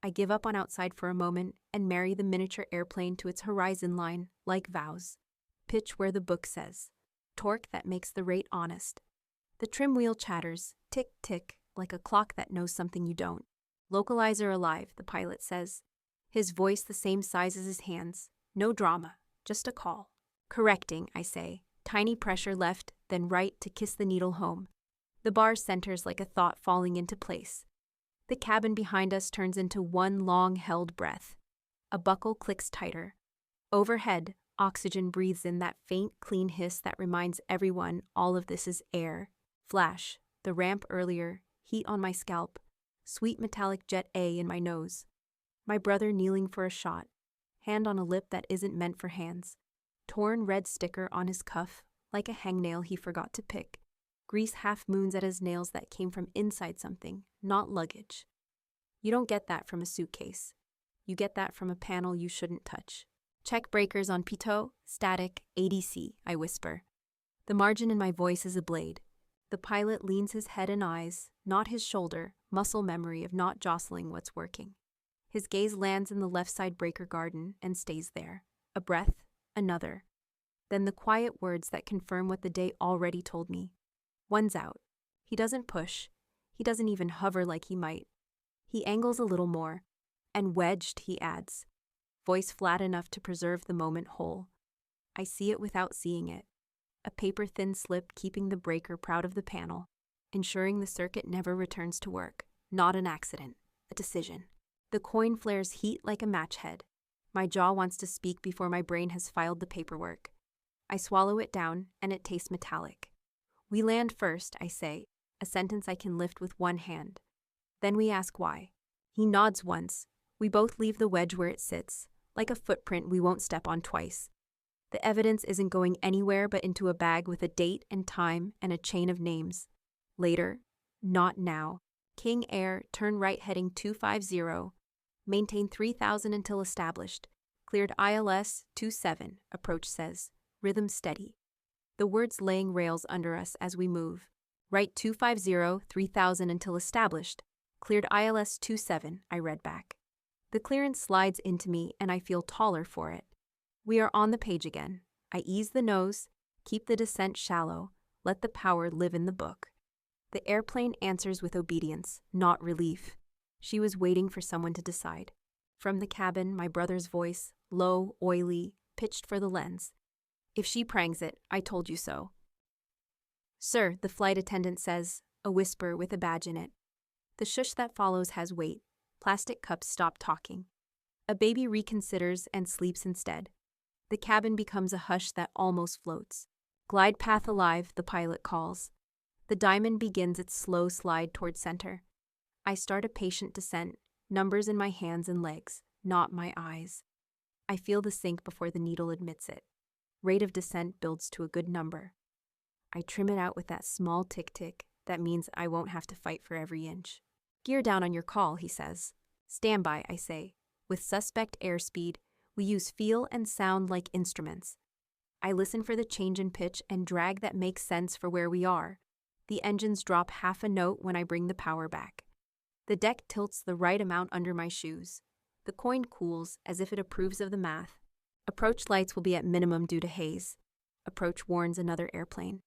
I give up on outside for a moment and marry the miniature airplane to its horizon line, like vows. Pitch where the book says. Torque that makes the rate honest. The trim wheel chatters, tick, tick, like a clock that knows something you don't. Localizer alive, the pilot says. His voice the same size as his hands. No drama, just a call. Correcting, I say. Tiny pressure left, then right to kiss the needle home. The bar centers like a thought falling into place. The cabin behind us turns into one long-held breath. A buckle clicks tighter. Overhead, oxygen breathes in that faint, clean hiss that reminds everyone all of this is air. Flash, the ramp earlier, heat on my scalp, sweet metallic jet A in my nose. My brother kneeling for a shot, hand on a lip that isn't meant for hands. Torn red sticker on his cuff, like a hangnail he forgot to pick. Grease half-moons at his nails that came from inside something, not luggage. You don't get that from a suitcase. You get that from a panel you shouldn't touch. Check breakers on pitot, static, ADC, I whisper. The margin in my voice is a blade. The pilot leans his head and eyes, not his shoulder, muscle memory of not jostling what's working. His gaze lands in the left side breaker garden and stays there. A breath, another. Then the quiet words that confirm what the day already told me. One's out. He doesn't push. He doesn't even hover like he might. He angles a little more. And wedged, he adds. Voice flat enough to preserve the moment whole. I see it without seeing it. A paper-thin slip keeping the breaker proud of the panel, ensuring the circuit never returns to work. Not an accident. A decision. The coin flares heat like a match head. My jaw wants to speak before my brain has filed the paperwork. I swallow it down, and it tastes metallic. We land first, I say, a sentence I can lift with one hand. Then we ask why. He nods once. We both leave the wedge where it sits, like a footprint we won't step on twice. The evidence isn't going anywhere but into a bag with a date and time and a chain of names. Later, not now. King Air, turn right heading 250. Maintain 3000 until established. Cleared ILS 27, approach says. Rhythm steady. The words laying rails under us as we move. Right 250, 3000 until established. Cleared ILS 27, I read back. The clearance slides into me and I feel taller for it. We are on the page again. I ease the nose, keep the descent shallow, let the power live in the book. The airplane answers with obedience, not relief. She was waiting for someone to decide. From the cabin, my brother's voice, low, oily, pitched for the lens. If she prangs it, I told you so. Sir, the flight attendant says, a whisper with a badge in it. The shush that follows has weight. Plastic cups stop talking. A baby reconsiders and sleeps instead. The cabin becomes a hush that almost floats. Glide path alive, the pilot calls. The diamond begins its slow slide toward center. I start a patient descent, numbers in my hands and legs, not my eyes. I feel the sink before the needle admits it. Rate of descent builds to a good number. I trim it out with that small tick-tick. That means I won't have to fight for every inch. Gear down on your call, he says. Stand by, I say. With suspect airspeed, we use feel and sound like instruments. I listen for the change in pitch and drag that makes sense for where we are. The engines drop half a note when I bring the power back. The deck tilts the right amount under my shoes. The coin cools as if it approves of the math. Approach lights will be at minimum due to haze. Approach warns another airplane.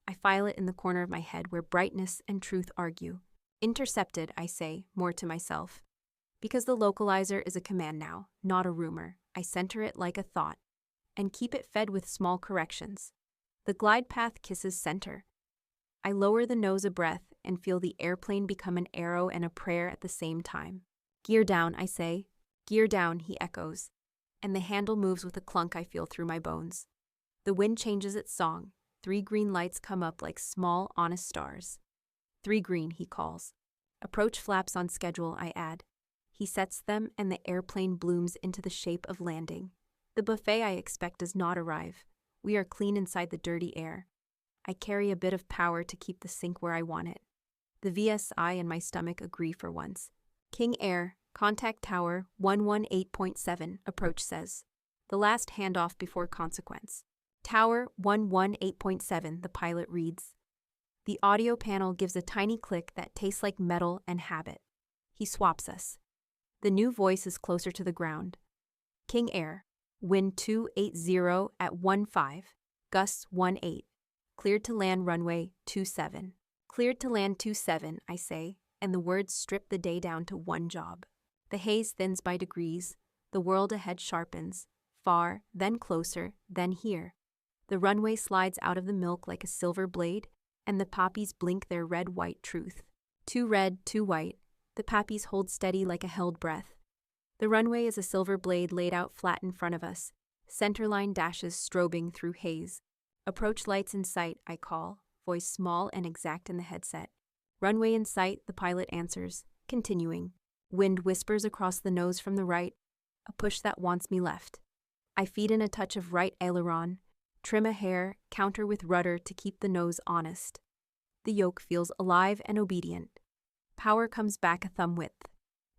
I file it in the corner of my head where brightness and truth argue. Intercepted, I say, more to myself. Because the localizer is a command now, not a rumor, I center it like a thought, and keep it fed with small corrections. The glide path kisses center. I lower the nose a breath and feel the airplane become an arrow and a prayer at the same time. Gear down, I say. Gear down, he echoes, and the handle moves with a clunk I feel through my bones. The wind changes its song. 3 green lights come up like small, honest stars. 3 green, he calls. Approach flaps on schedule, I add. He sets them and the airplane blooms into the shape of landing. The buffet I expect does not arrive. We are clean inside the dirty air. I carry a bit of power to keep the sink where I want it. The VSI and my stomach agree for once. King Air, contact tower 118.7, approach says. The last handoff before consequence. Tower 118.7, the pilot reads. The audio panel gives a tiny click that tastes like metal and habit. He swaps us. The new voice is closer to the ground. King Air, wind 280 at 15, gusts 18. Cleared to land runway 27. Cleared to land 27, I say, and the words strip the day down to one job. The haze thins by degrees, the world ahead sharpens, far, then closer, then here. The runway slides out of the milk like a silver blade, and the poppies blink their red-white truth. Too red, too white, the poppies hold steady like a held breath. The runway is a silver blade laid out flat in front of us, centerline dashes strobing through haze. Approach lights in sight, I call, voice small and exact in the headset. Runway in sight, the pilot answers, continuing. Wind whispers across the nose from the right, a push that wants me left. I feed in a touch of right aileron, trim a hair, counter with rudder to keep the nose honest. The yoke feels alive and obedient. Power comes back a thumb width.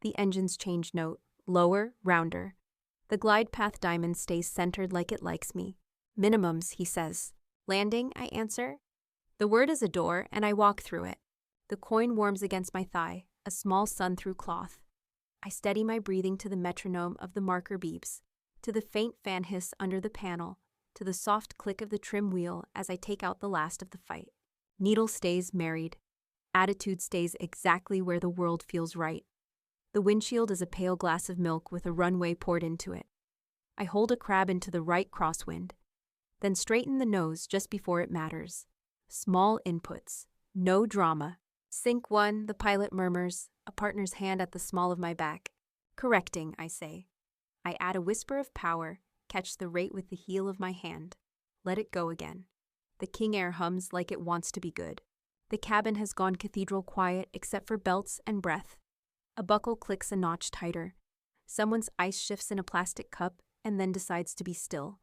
The engines change note, lower, rounder. The glide path diamond stays centered like it likes me. Minimums, he says. Landing, I answer. The word is a door, and I walk through it. The coin warms against my thigh, a small sun through cloth. I steady my breathing to the metronome of the marker beeps, to the faint fan hiss under the panel, to the soft click of the trim wheel as I take out the last of the fight. Needle stays married. Attitude stays exactly where the world feels right. The windshield is a pale glass of milk with a runway poured into it. I hold a crab into the right crosswind, then straighten the nose just before it matters. Small inputs. No drama. Sync 1, the pilot murmurs, a partner's hand at the small of my back. Correcting, I say. I add a whisper of power, catch the rate with the heel of my hand. Let it go again. The King Air hums like it wants to be good. The cabin has gone cathedral quiet except for belts and breath. A buckle clicks a notch tighter. Someone's ice shifts in a plastic cup and then decides to be still.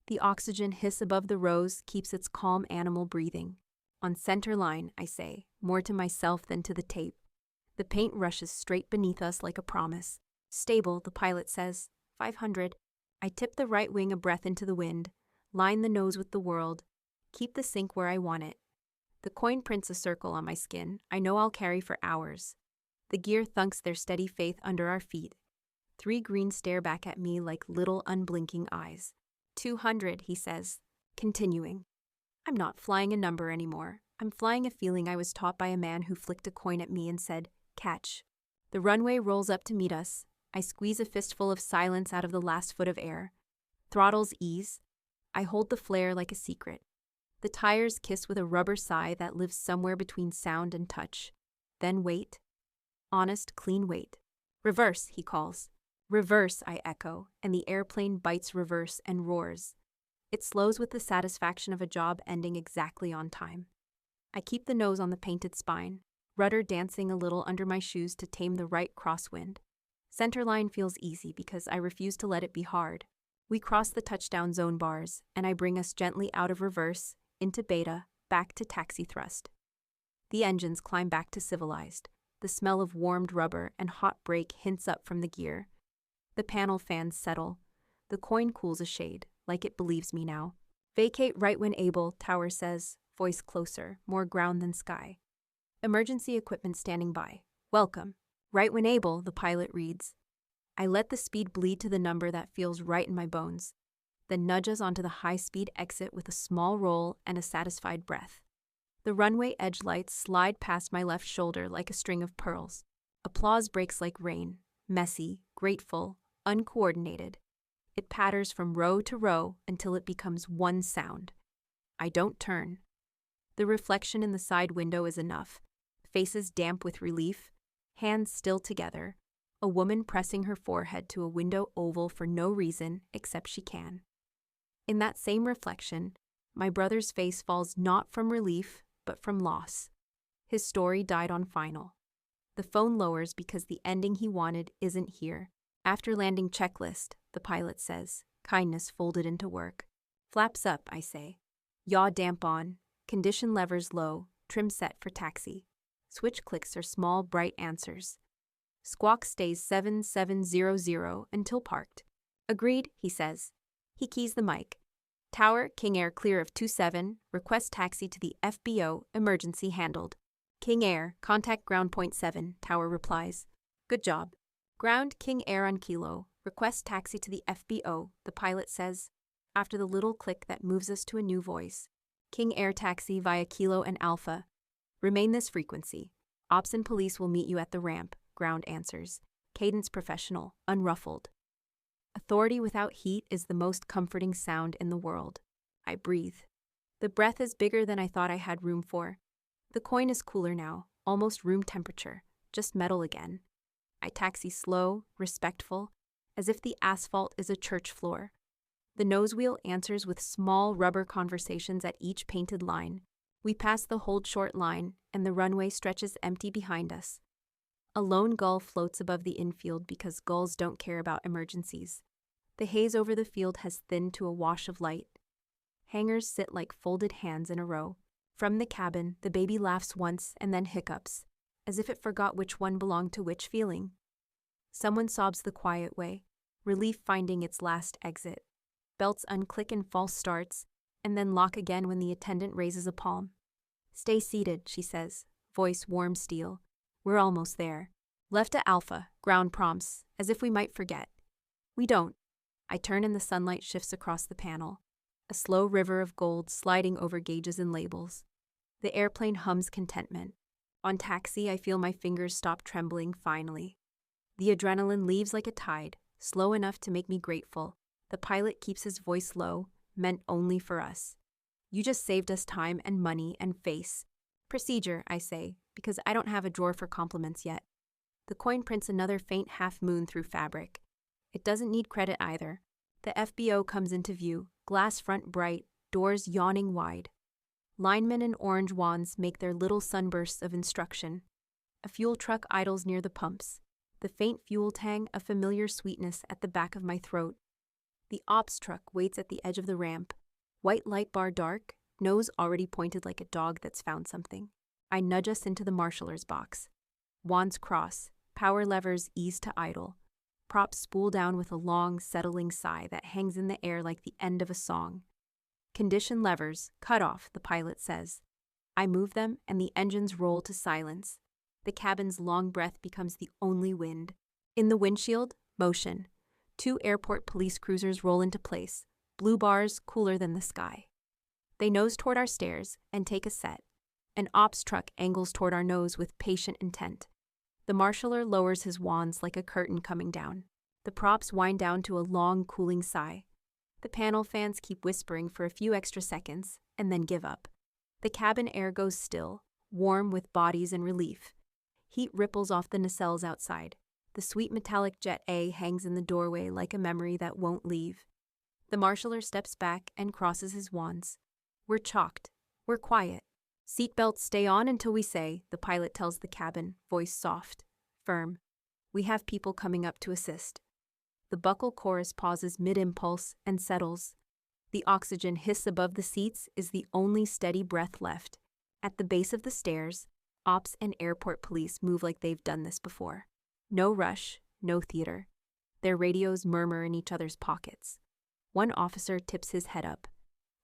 The oxygen hiss above the rows keeps its calm animal breathing. On center line, I say, more to myself than to the tape. The paint rushes straight beneath us like a promise. Stable, the pilot says. 500. I tip the right wing a breath into the wind, line the nose with the world, keep the sink where I want it. The coin prints a circle on my skin I know I'll carry for hours. The gear thunks their steady faith under our feet. 3 greens stare back at me like little unblinking eyes. 200, he says, continuing. I'm not flying a number anymore. I'm flying a feeling I was taught by a man who flicked a coin at me and said, catch. The runway rolls up to meet us. I squeeze a fistful of silence out of the last foot of air. Throttles ease. I hold the flare like a secret. The tires kiss with a rubber sigh that lives somewhere between sound and touch. Then wait. Honest, clean wait. Reverse, he calls. Reverse, I echo, and the airplane bites reverse and roars. It slows with the satisfaction of a job ending exactly on time. I keep the nose on the painted spine, rudder dancing a little under my shoes to tame the right crosswind. Centerline feels easy because I refuse to let it be hard. We cross the touchdown zone bars, and I bring us gently out of reverse, into beta, back to taxi thrust. The engines climb back to civilized. The smell of warmed rubber and hot brake hints up from the gear. The panel fans settle. The coin cools a shade, like it believes me now. Vacate right when able, tower says, voice closer, more ground than sky. Emergency equipment standing by. Welcome. Right when able, the pilot reads. I let the speed bleed to the number that feels right in my bones, then nudge us onto the high-speed exit with a small roll and a satisfied breath. The runway edge lights slide past my left shoulder like a string of pearls. Applause breaks like rain, messy, grateful, uncoordinated. It patters from row to row until it becomes one sound. I don't turn. The reflection in the side window is enough. Faces damp with relief, hands still together, a woman pressing her forehead to a window oval for no reason except she can. In that same reflection, my brother's face falls not from relief, but from loss. His story died on final. The phone lowers because the ending he wanted isn't here. After landing checklist, the pilot says, kindness folded into work. Flaps up, I say. Yaw damp on, condition levers low, trim set for taxi. Switch clicks are small, bright answers. Squawk stays 7700 until parked. Agreed, he says. He keys the mic. Tower, King Air clear of 27, request taxi to the FBO, emergency handled. King Air, contact ground point 7, Tower replies. Good job. Ground, King Air on Kilo, request taxi to the FBO, the pilot says, after the little click that moves us to a new voice. King Air taxi via Kilo and Alpha. Remain this frequency. Ops and police will meet you at the ramp, ground answers. Cadence professional, unruffled. Authority without heat is the most comforting sound in the world. I breathe. The breath is bigger than I thought I had room for. The coin is cooler now, almost room temperature, just metal again. I taxi slow, respectful, as if the asphalt is a church floor. The nose wheel answers with small rubber conversations at each painted line. We pass the hold short line, and the runway stretches empty behind us. A lone gull floats above the infield because gulls don't care about emergencies. The haze over the field has thinned to a wash of light. Hangars sit like folded hands in a row. From the cabin, the baby laughs once and then hiccups, as if it forgot which one belonged to which feeling. Someone sobs the quiet way, relief finding its last exit. Belts unclick in false starts, and then lock again when the attendant raises a palm. Stay seated, she says, voice warm steel. We're almost there. Left to Alpha, ground prompts, as if we might forget. We don't. I turn and the sunlight shifts across the panel. A slow river of gold sliding over gauges and labels. The airplane hums contentment. On taxi, I feel my fingers stop trembling finally. The adrenaline leaves like a tide, slow enough to make me grateful. The pilot keeps his voice low, meant only for us. You just saved us time and money and face. Procedure, I say, because I don't have a drawer for compliments yet. The coin prints another faint half moon through fabric. It doesn't need credit either. The FBO comes into view, glass front bright, doors yawning wide. Linemen in orange wands make their little sunbursts of instruction. A fuel truck idles near the pumps. The faint fuel tang, a familiar sweetness at the back of my throat. The ops truck waits at the edge of the ramp. White light bar dark, nose already pointed like a dog that's found something. I nudge us into the marshaller's box. Wands cross, power levers ease to idle. Props spool down with a long, settling sigh that hangs in the air like the end of a song. Condition levers, cut off, the pilot says. I move them and the engines roll to silence. The cabin's long breath becomes the only wind. In the windshield, motion. 2 airport police cruisers roll into place, blue bars cooler than the sky. They nose toward our stairs and take a set. An ops truck angles toward our nose with patient intent. The marshaller lowers his wands like a curtain coming down. The props wind down to a long, cooling sigh. The panel fans keep whispering for a few extra seconds and then give up. The cabin air goes still, warm with bodies and relief. Heat ripples off the nacelles outside. The sweet metallic Jet A hangs in the doorway like a memory that won't leave. The marshaller steps back and crosses his wands. We're chalked. We're quiet. Seatbelts stay on until we say, the pilot tells the cabin, voice soft, firm. We have people coming up to assist. The buckle chorus pauses mid-impulse and settles. The oxygen hiss above the seats is the only steady breath left. At the base of the stairs, ops and airport police move like they've done this before. No rush, no theater. Their radios murmur in each other's pockets. One officer tips his head up.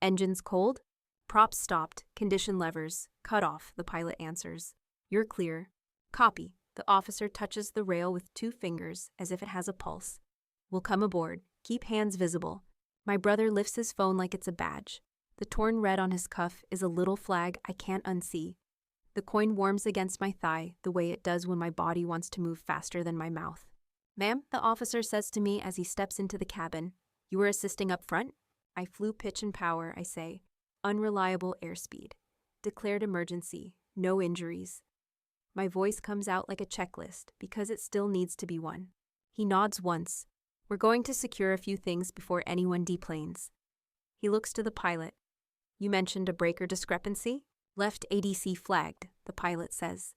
Engines cold? Props stopped, condition levers, cut off, the pilot answers. You're clear. Copy. The officer touches the rail with 2 fingers as if it has a pulse. We'll come aboard. Keep hands visible. My brother lifts his phone like it's a badge. The torn red on his cuff is a little flag I can't unsee. The coin warms against my thigh the way it does when my body wants to move faster than my mouth. Ma'am, the officer says to me as he steps into the cabin. You were assisting up front? I flew pitch and power, I say. Unreliable airspeed. Declared emergency. No injuries. My voice comes out like a checklist because it still needs to be one. He nods once. We're going to secure a few things before anyone deplanes. He looks to the pilot. You mentioned a breaker discrepancy? Left ADC flagged, the pilot says.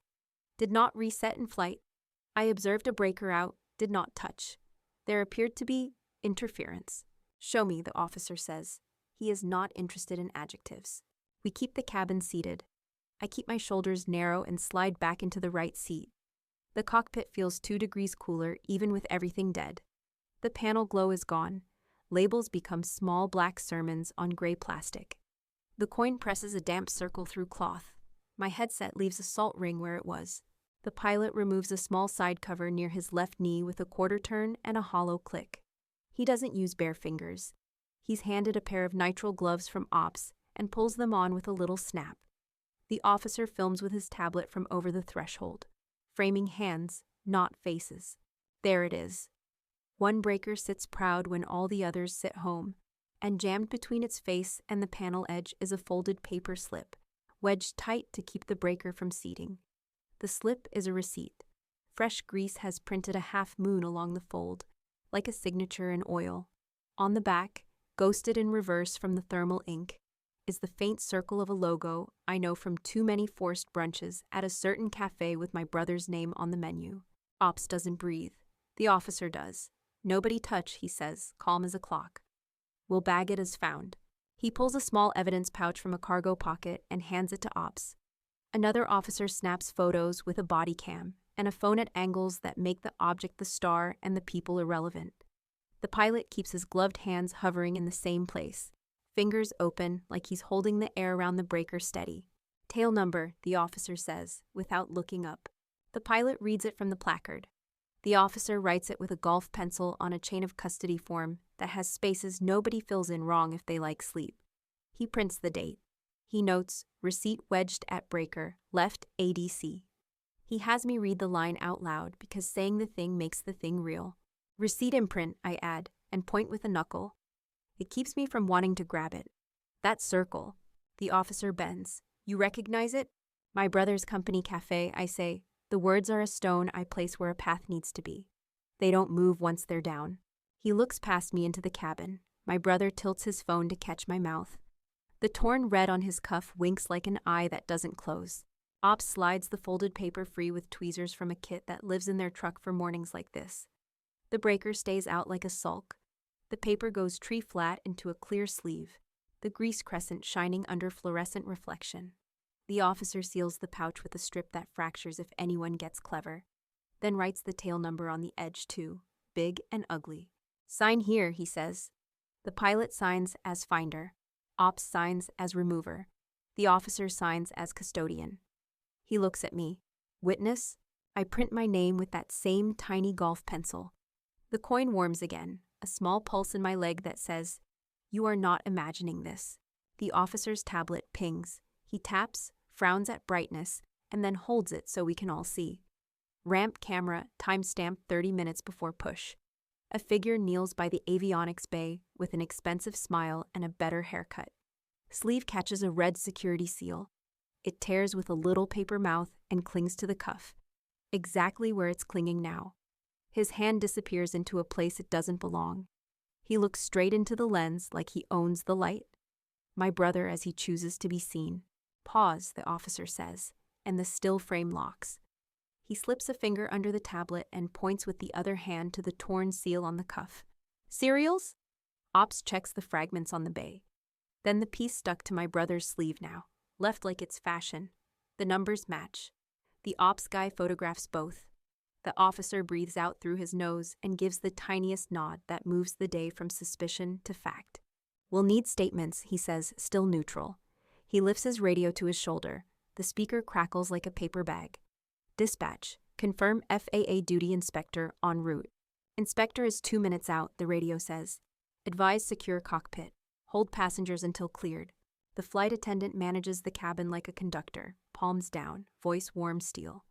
Did not reset in flight. I observed a breaker out, did not touch. There appeared to be interference. Show me, the officer says. He is not interested in adjectives. We keep the cabin seated. I keep my shoulders narrow and slide back into the right seat. The cockpit feels 2 degrees cooler even with everything dead. The panel glow is gone. Labels become small black sermons on gray plastic. The coin presses a damp circle through cloth. My headset leaves a salt ring where it was. The pilot removes a small side cover near his left knee with a quarter turn and a hollow click. He doesn't use bare fingers. He's handed a pair of nitrile gloves from Ops and pulls them on with a little snap. The officer films with his tablet from over the threshold, framing hands, not faces. There it is. One breaker sits proud when all the others sit home, and jammed between its face and the panel edge is a folded paper slip, wedged tight to keep the breaker from seating. The slip is a receipt. Fresh grease has printed a half moon along the fold, like a signature in oil. On the back, ghosted in reverse from the thermal ink, is the faint circle of a logo I know from too many forced brunches at a certain cafe with my brother's name on the menu. Ops doesn't breathe. The officer does. Nobody touch, he says, calm as a clock. We'll bag it as found. He pulls a small evidence pouch from a cargo pocket and hands it to Ops. Another officer snaps photos with a body cam and a phone at angles that make the object the star and the people irrelevant. The pilot keeps his gloved hands hovering in the same place, fingers open like he's holding the air around the breaker steady. Tail number, the officer says, without looking up. The pilot reads it from the placard. The officer writes it with a golf pencil on a chain of custody form that has spaces nobody fills in wrong if they like sleep. He prints the date. He notes, receipt wedged at breaker, left ADC. He has me read the line out loud because saying the thing makes the thing real. Receipt imprint, I add, and point with a knuckle. It keeps me from wanting to grab it. That circle. The officer bends. You recognize it? My brother's company cafe, I say. The words are a stone I place where a path needs to be. They don't move once they're down. He looks past me into the cabin. My brother tilts his phone to catch my mouth. The torn red on his cuff winks like an eye that doesn't close. Ops slides the folded paper free with tweezers from a kit that lives in their truck for mornings like this. The breaker stays out like a sulk. The paper goes tree flat into a clear sleeve, the grease crescent shining under fluorescent reflection. The officer seals the pouch with a strip that fractures if anyone gets clever, then writes the tail number on the edge too, big and ugly. Sign here, he says. The pilot signs as finder. Ops signs as remover. The officer signs as custodian. He looks at me. Witness? I print my name with that same tiny golf pencil. The coin warms again, a small pulse in my leg that says, "You are not imagining this." The officer's tablet pings. He taps, frowns at brightness, and then holds it so we can all see. Ramp camera, timestamp 30 minutes before push. A figure kneels by the avionics bay with an expensive smile and a better haircut. Sleeve catches a red security seal. It tears with a little paper mouth and clings to the cuff, exactly where it's clinging now. His hand disappears into a place it doesn't belong. He looks straight into the lens like he owns the light. My brother as he chooses to be seen. Pause, the officer says, and the still frame locks. He slips a finger under the tablet and points with the other hand to the torn seal on the cuff. Cereals? Ops checks the fragments on the bay. Then the piece stuck to my brother's sleeve now, left like it's fashion. The numbers match. The ops guy photographs both. The officer breathes out through his nose and gives the tiniest nod that moves the day from suspicion to fact. We'll need statements, he says, still neutral. He lifts his radio to his shoulder. The speaker crackles like a paper bag. Dispatch. Confirm FAA duty inspector en route. Inspector is 2 minutes out, the radio says. Advise secure cockpit. Hold passengers until cleared. The flight attendant manages the cabin like a conductor, palms down, voice warm steel.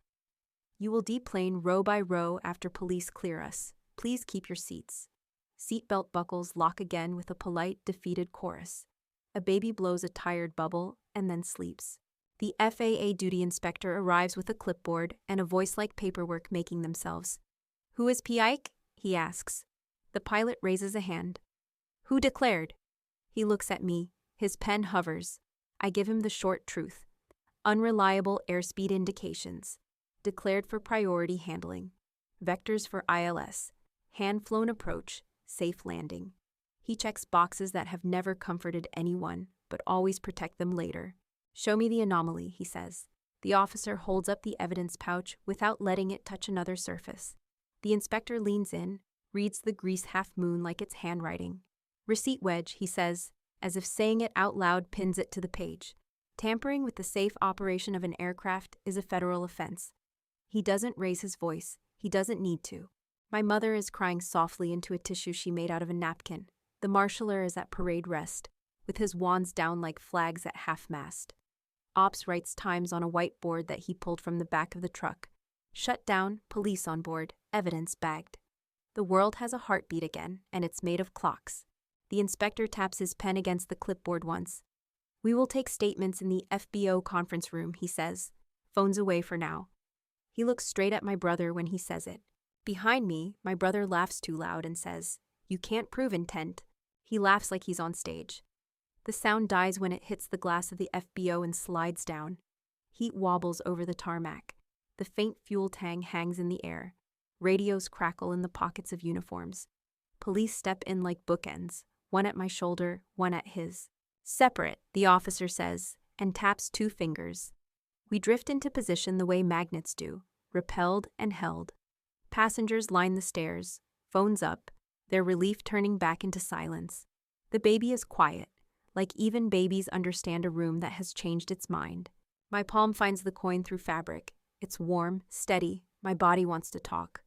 You will deplane row by row after police clear us. Please keep your seats. Seatbelt buckles lock again with a polite, defeated chorus. A baby blows a tired bubble and then sleeps. The FAA duty inspector arrives with a clipboard and a voice like paperwork making themselves. Who is P. Ike? He asks. The pilot raises a hand. Who declared? He looks at me. His pen hovers. I give him the short truth. Unreliable airspeed indications. Declared for priority handling. Vectors for ILS. Hand-flown approach. Safe landing. He checks boxes that have never comforted anyone, but always protect them later. Show me the anomaly, he says. The officer holds up the evidence pouch without letting it touch another surface. The inspector leans in, reads the grease half-moon like it's handwriting. Receipt wedge, he says, as if saying it out loud pins it to the page. Tampering with the safe operation of an aircraft is a federal offense. He doesn't raise his voice. He doesn't need to. My mother is crying softly into a tissue she made out of a napkin. The marshaller is at parade rest, with his wands down like flags at half-mast. Ops writes times on a whiteboard that he pulled from the back of the truck. Shut down, police on board, evidence bagged. The world has a heartbeat again, and it's made of clocks. The inspector taps his pen against the clipboard once. We will take statements in the FBO conference room, he says. Phones away for now. He looks straight at my brother when he says it. Behind me, my brother laughs too loud and says, "You can't prove intent." He laughs like he's on stage. The sound dies when it hits the glass of the FBO and slides down. Heat wobbles over the tarmac. The faint fuel tang hangs in the air. Radios crackle in the pockets of uniforms. Police step in like bookends, one at my shoulder, one at his. Separate, the officer says, and taps 2 fingers. We drift into position the way magnets do, repelled and held. Passengers line the stairs, phones up, their relief turning back into silence. The baby is quiet, like even babies understand a room that has changed its mind. My palm finds the coin through fabric. It's warm, steady, my body wants to talk.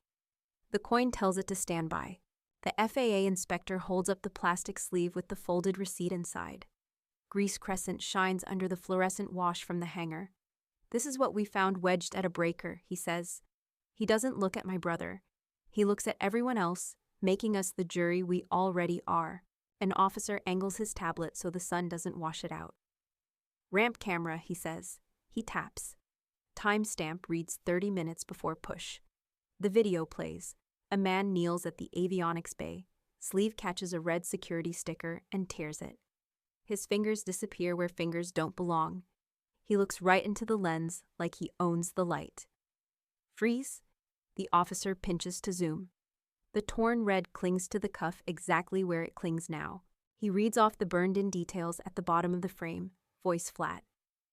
The coin tells it to stand by. The FAA inspector holds up the plastic sleeve with the folded receipt inside. Grease crescent shines under the fluorescent wash from the hanger. This is what we found wedged at a breaker, he says. He doesn't look at my brother. He looks at everyone else, making us the jury we already are. An officer angles his tablet so the sun doesn't wash it out. Ramp camera, he says. He taps. Timestamp reads 30 minutes before push. The video plays. A man kneels at the avionics bay. Sleeve catches a red security sticker and tears it. His fingers disappear where fingers don't belong. He looks right into the lens like he owns the light. Freeze. The officer pinches to zoom. The torn red clings to the cuff exactly where it clings now. He reads off the burned-in details at the bottom of the frame, voice flat.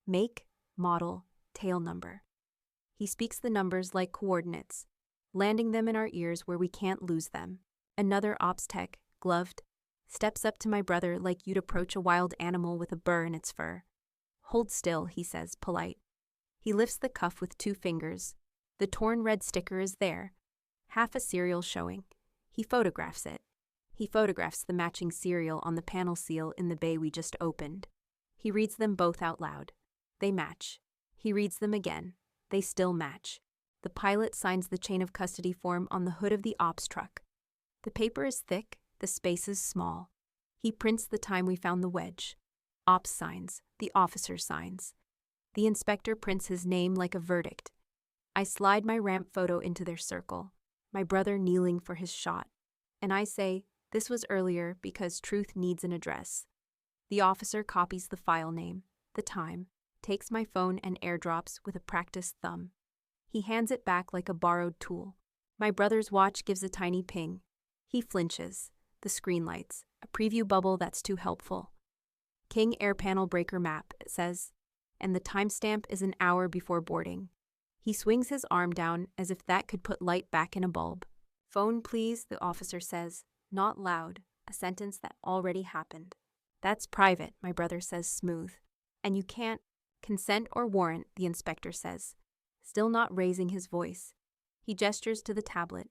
Make, model, tail number. He speaks the numbers like coordinates, landing them in our ears where we can't lose them. Another ops tech, gloved, steps up to my brother like you'd approach a wild animal with a burr in its fur. Hold still, he says, polite. He lifts the cuff with 2 fingers. The torn red sticker is there, half a serial showing. He photographs it. He photographs the matching serial on the panel seal in the bay we just opened. He reads them both out loud. They match. He reads them again. They still match. The pilot signs the chain of custody form on the hood of the ops truck. The paper is thick, the spaces small. He prints the time we found the wedge. Ops signs. The officer signs. The inspector prints his name like a verdict. I slide my ramp photo into their circle, my brother kneeling for his shot. And I say, this was earlier because truth needs an address. The officer copies the file name, the time, takes my phone and airdrops with a practiced thumb. He hands it back like a borrowed tool. My brother's watch gives a tiny ping. He flinches. The screen lights, a preview bubble that's too helpful. King Air Panel Breaker Map, it says, and the timestamp is an hour before boarding. He swings his arm down as if that could put light back in a bulb. Phone, please, the officer says, not loud, a sentence that already happened. That's private, my brother says smooth. And you can't consent or warrant, the inspector says, still not raising his voice. He gestures to the tablet.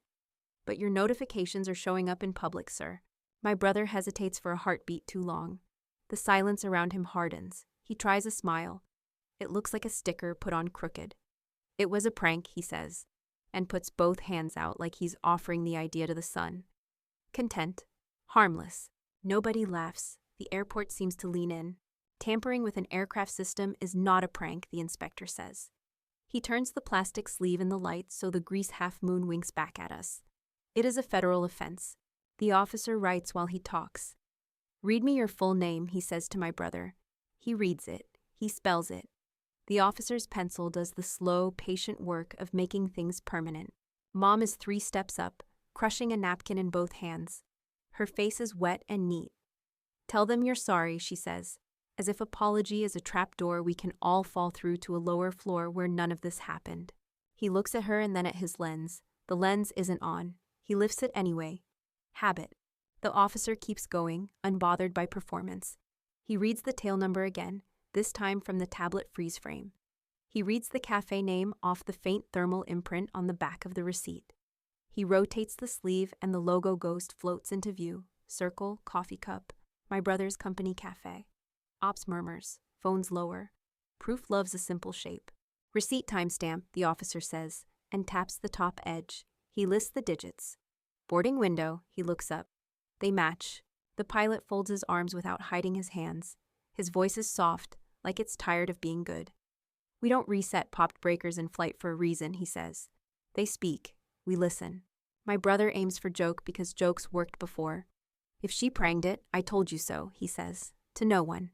But your notifications are showing up in public, sir. My brother hesitates for a heartbeat too long. The silence around him hardens. He tries a smile. It looks like a sticker put on crooked. It was a prank, he says, and puts both hands out like he's offering the idea to the sun. Content. Harmless. Nobody laughs. The airport seems to lean in. Tampering with an aircraft system is not a prank, the inspector says. He turns the plastic sleeve in the light so the grease half-moon winks back at us. It is a federal offense. The officer writes while he talks. Read me your full name, he says to my brother. He reads it. He spells it. The officer's pencil does the slow, patient work of making things permanent. Mom is 3 steps up, crushing a napkin in both hands. Her face is wet and neat. Tell them you're sorry, she says, as if apology is a trapdoor we can all fall through to a lower floor where none of this happened. He looks at her and then at his lens. The lens isn't on. He lifts it anyway. Habit. The officer keeps going, unbothered by performance. He reads the tail number again, this time from the tablet freeze frame. He reads the cafe name off the faint thermal imprint on the back of the receipt. He rotates the sleeve and the logo ghost floats into view. Circle, coffee cup, my brother's company cafe. Ops murmurs, phones lower. Proof loves a simple shape. Receipt timestamp, the officer says, and taps the top edge. He lists the digits. Boarding window, he looks up. They match. The pilot folds his arms without hiding his hands. His voice is soft, like it's tired of being good. We don't reset popped breakers in flight for a reason, he says. They speak. We listen. My brother aims for joke because jokes worked before. If she pranged it, I told you so, he says. To no one.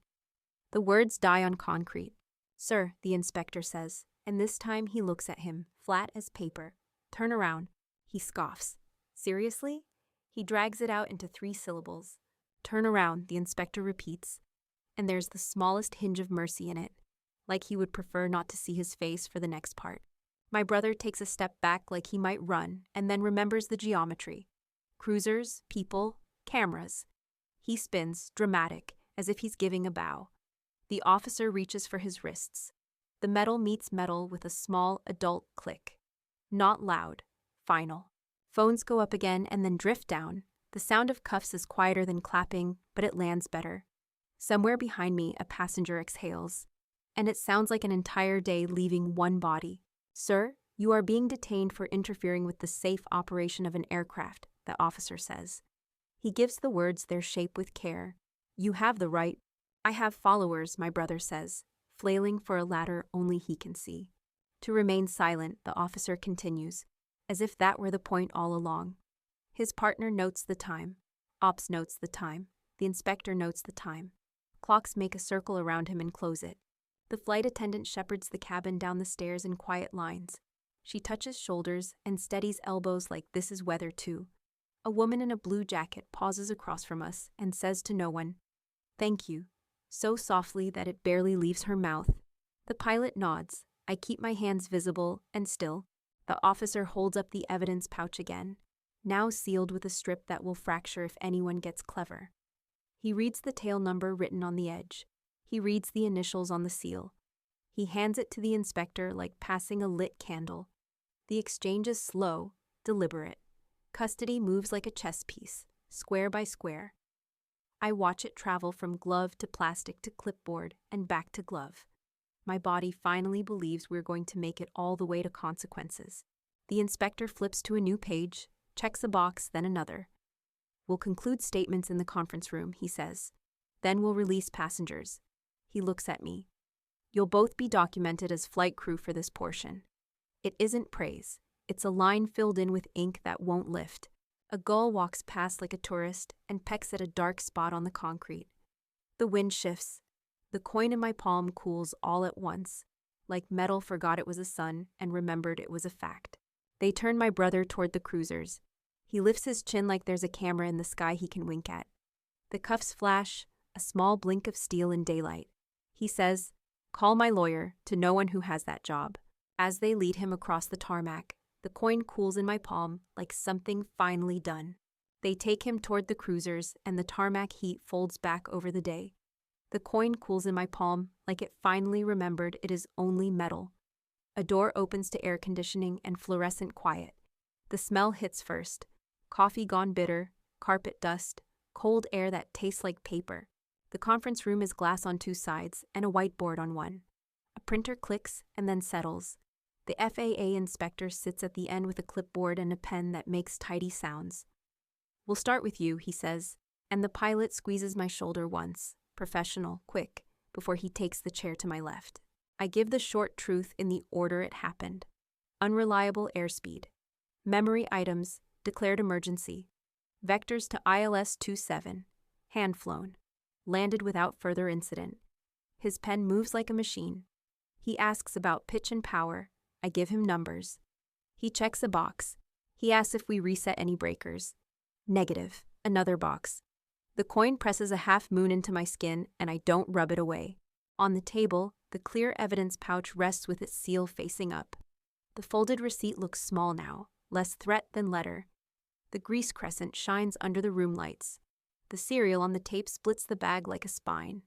The words die on concrete. Sir, the inspector says, and this time he looks at him, flat as paper. Turn around. He scoffs. Seriously? He drags it out into 3 syllables. Turn around, the inspector repeats. And there's the smallest hinge of mercy in it, like he would prefer not to see his face for the next part. My brother takes a step back like he might run, and then remembers the geometry. Cruisers, people, cameras. He spins, dramatic, as if he's giving a bow. The officer reaches for his wrists. The metal meets metal with a small, adult click. Not loud. Final. Phones go up again and then drift down. The sound of cuffs is quieter than clapping, but it lands better. Somewhere behind me, a passenger exhales. And it sounds like an entire day leaving one body. Sir, you are being detained for interfering with the safe operation of an aircraft, the officer says. He gives the words their shape with care. You have the right. I have followers, my brother says, flailing for a ladder only he can see. To remain silent, the officer continues, as if that were the point all along. His partner notes the time. Ops notes the time. The inspector notes the time. Clocks make a circle around him and close it. The flight attendant shepherds the cabin down the stairs in quiet lines. She touches shoulders and steadies elbows like this is weather too. A woman in a blue jacket pauses across from us and says to no one, "Thank you," so softly that it barely leaves her mouth. The pilot nods. I keep my hands visible and still. The officer holds up the evidence pouch again, now sealed with a strip that will fracture if anyone gets clever. He reads the tail number written on the edge. He reads the initials on the seal. He hands it to the inspector like passing a lit candle. The exchange is slow, deliberate. Custody moves like a chess piece, square by square. I watch it travel from glove to plastic to clipboard and back to glove. My body finally believes we're going to make it all the way to consequences. The inspector flips to a new page, checks a box, then another. We'll conclude statements in the conference room, he says. Then we'll release passengers. He looks at me. You'll both be documented as flight crew for this portion. It isn't praise. It's a line filled in with ink that won't lift. A gull walks past like a tourist and pecks at a dark spot on the concrete. The wind shifts. The coin in my palm cools all at once, like metal forgot it was a sun and remembered it was a fact. They turn my brother toward the cruisers. He lifts his chin like there's a camera in the sky he can wink at. The cuffs flash, a small blink of steel in daylight. He says, "Call my lawyer," to no one who has that job. As they lead him across the tarmac, the coin cools in my palm like something finally done. They take him toward the cruisers, and the tarmac heat folds back over the day. The coin cools in my palm like it finally remembered it is only metal. A door opens to air conditioning and fluorescent quiet. The smell hits first. Coffee gone bitter, carpet dust, cold air that tastes like paper. The conference room is glass on 2 sides and a whiteboard on one. A printer clicks and then settles. The FAA inspector sits at the end with a clipboard and a pen that makes tidy sounds. "We'll start with you," he says, and the pilot squeezes my shoulder once. Professional, quick, before he takes the chair to my left. I give the short truth in the order it happened. Unreliable airspeed. Memory items, declared emergency. Vectors to ILS 27. Hand flown. Landed without further incident. His pen moves like a machine. He asks about pitch and power. I give him numbers. He checks a box. He asks if we reset any breakers. Negative. Another box. The coin presses a half moon into my skin, and I don't rub it away. On the table, the clear evidence pouch rests with its seal facing up. The folded receipt looks small now, less threat than letter. The grease crescent shines under the room lights. The serial on the tape splits the bag like a spine.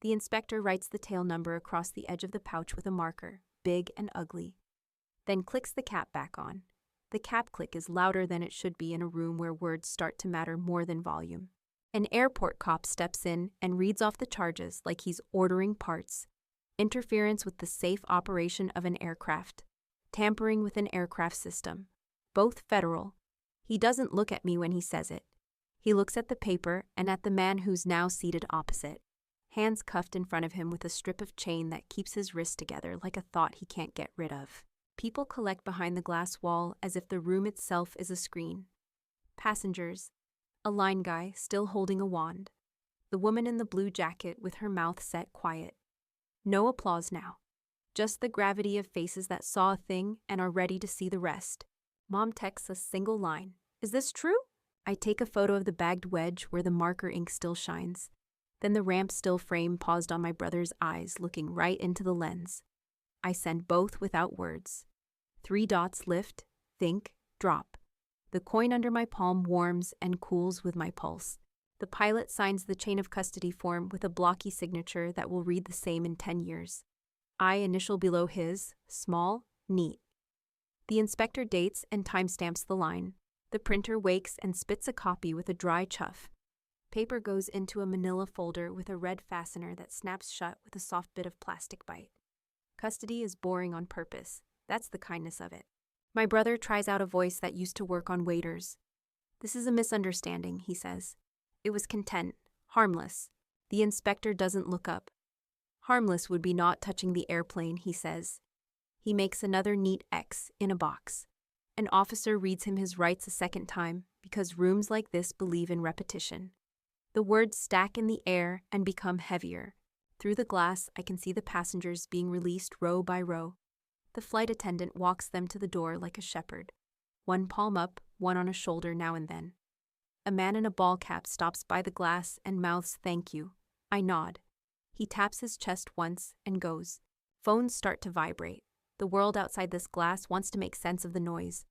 The inspector writes the tail number across the edge of the pouch with a marker, big and ugly. Then clicks the cap back on. The cap click is louder than it should be in a room where words start to matter more than volume. An airport cop steps in and reads off the charges like he's ordering parts. Interference with the safe operation of an aircraft. Tampering with an aircraft system. Both federal. He doesn't look at me when he says it. He looks at the paper and at the man who's now seated opposite. Hands cuffed in front of him with a strip of chain that keeps his wrist together like a thought he can't get rid of. People collect behind the glass wall as if the room itself is a screen. Passengers. A line guy still holding a wand. The woman in the blue jacket with her mouth set quiet. No applause now. Just the gravity of faces that saw a thing and are ready to see the rest. Mom texts a single line. Is this true? I take a photo of the bagged wedge where the marker ink still shines. Then the ramp still frame paused on my brother's eyes looking right into the lens. I send both without words. 3 dots lift, think, drop. The coin under my palm warms and cools with my pulse. The pilot signs the chain of custody form with a blocky signature that will read the same in 10 years. I initial below his, small, neat. The inspector dates and timestamps the line. The printer wakes and spits a copy with a dry chuff. Paper goes into a manila folder with a red fastener that snaps shut with a soft bit of plastic bite. Custody is boring on purpose. That's the kindness of it. My brother tries out a voice that used to work on waiters. This is a misunderstanding, he says. It was content, harmless. The inspector doesn't look up. Harmless would be not touching the airplane, he says. He makes another neat X in a box. An officer reads him his rights a second time because rooms like this believe in repetition. The words stack in the air and become heavier. Through the glass, I can see the passengers being released row by row. The flight attendant walks them to the door like a shepherd. One palm up, one on a shoulder now and then. A man in a ball cap stops by the glass and mouths thank you. I nod. He taps his chest once and goes. Phones start to vibrate. The world outside this glass wants to make sense of the noise.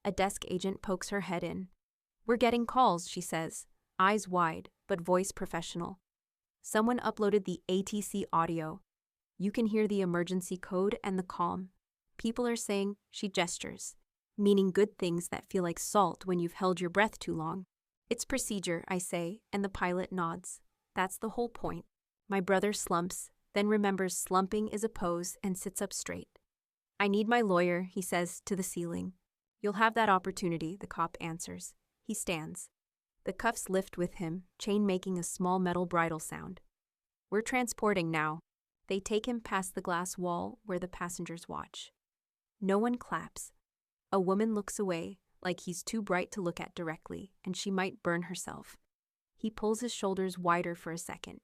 A desk agent pokes her head in. We're getting calls, she says, eyes wide, but voice professional. Someone uploaded the ATC audio. You can hear the emergency code and the calm. People are saying, she gestures, meaning good things that feel like salt when you've held your breath too long. It's procedure, I say, and the pilot nods. That's the whole point. My brother slumps, then remembers slumping is a pose and sits up straight. I need my lawyer, he says to the ceiling. You'll have that opportunity, the cop answers. He stands. The cuffs lift with him, chain making a small metal bridle sound. We're transporting now. They take him past the glass wall where the passengers watch. No one claps. A woman looks away, like he's too bright to look at directly, and she might burn herself. He pulls his shoulders wider for a second.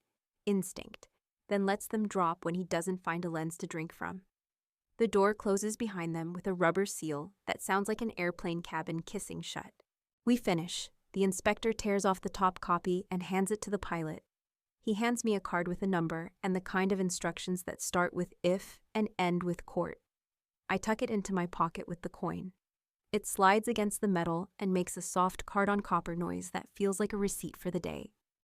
Instinct. Then lets them drop when he doesn't find a lens to drink from. The door closes behind them with a rubber seal that sounds like an airplane cabin kissing shut. We finish. The inspector tears off the top copy and hands it to the pilot. He hands me a card with a number and the kind of instructions that start with if and end with court. I tuck it into my pocket with the coin. It slides against the metal and makes a soft card-on-copper noise that feels like a receipt for the day.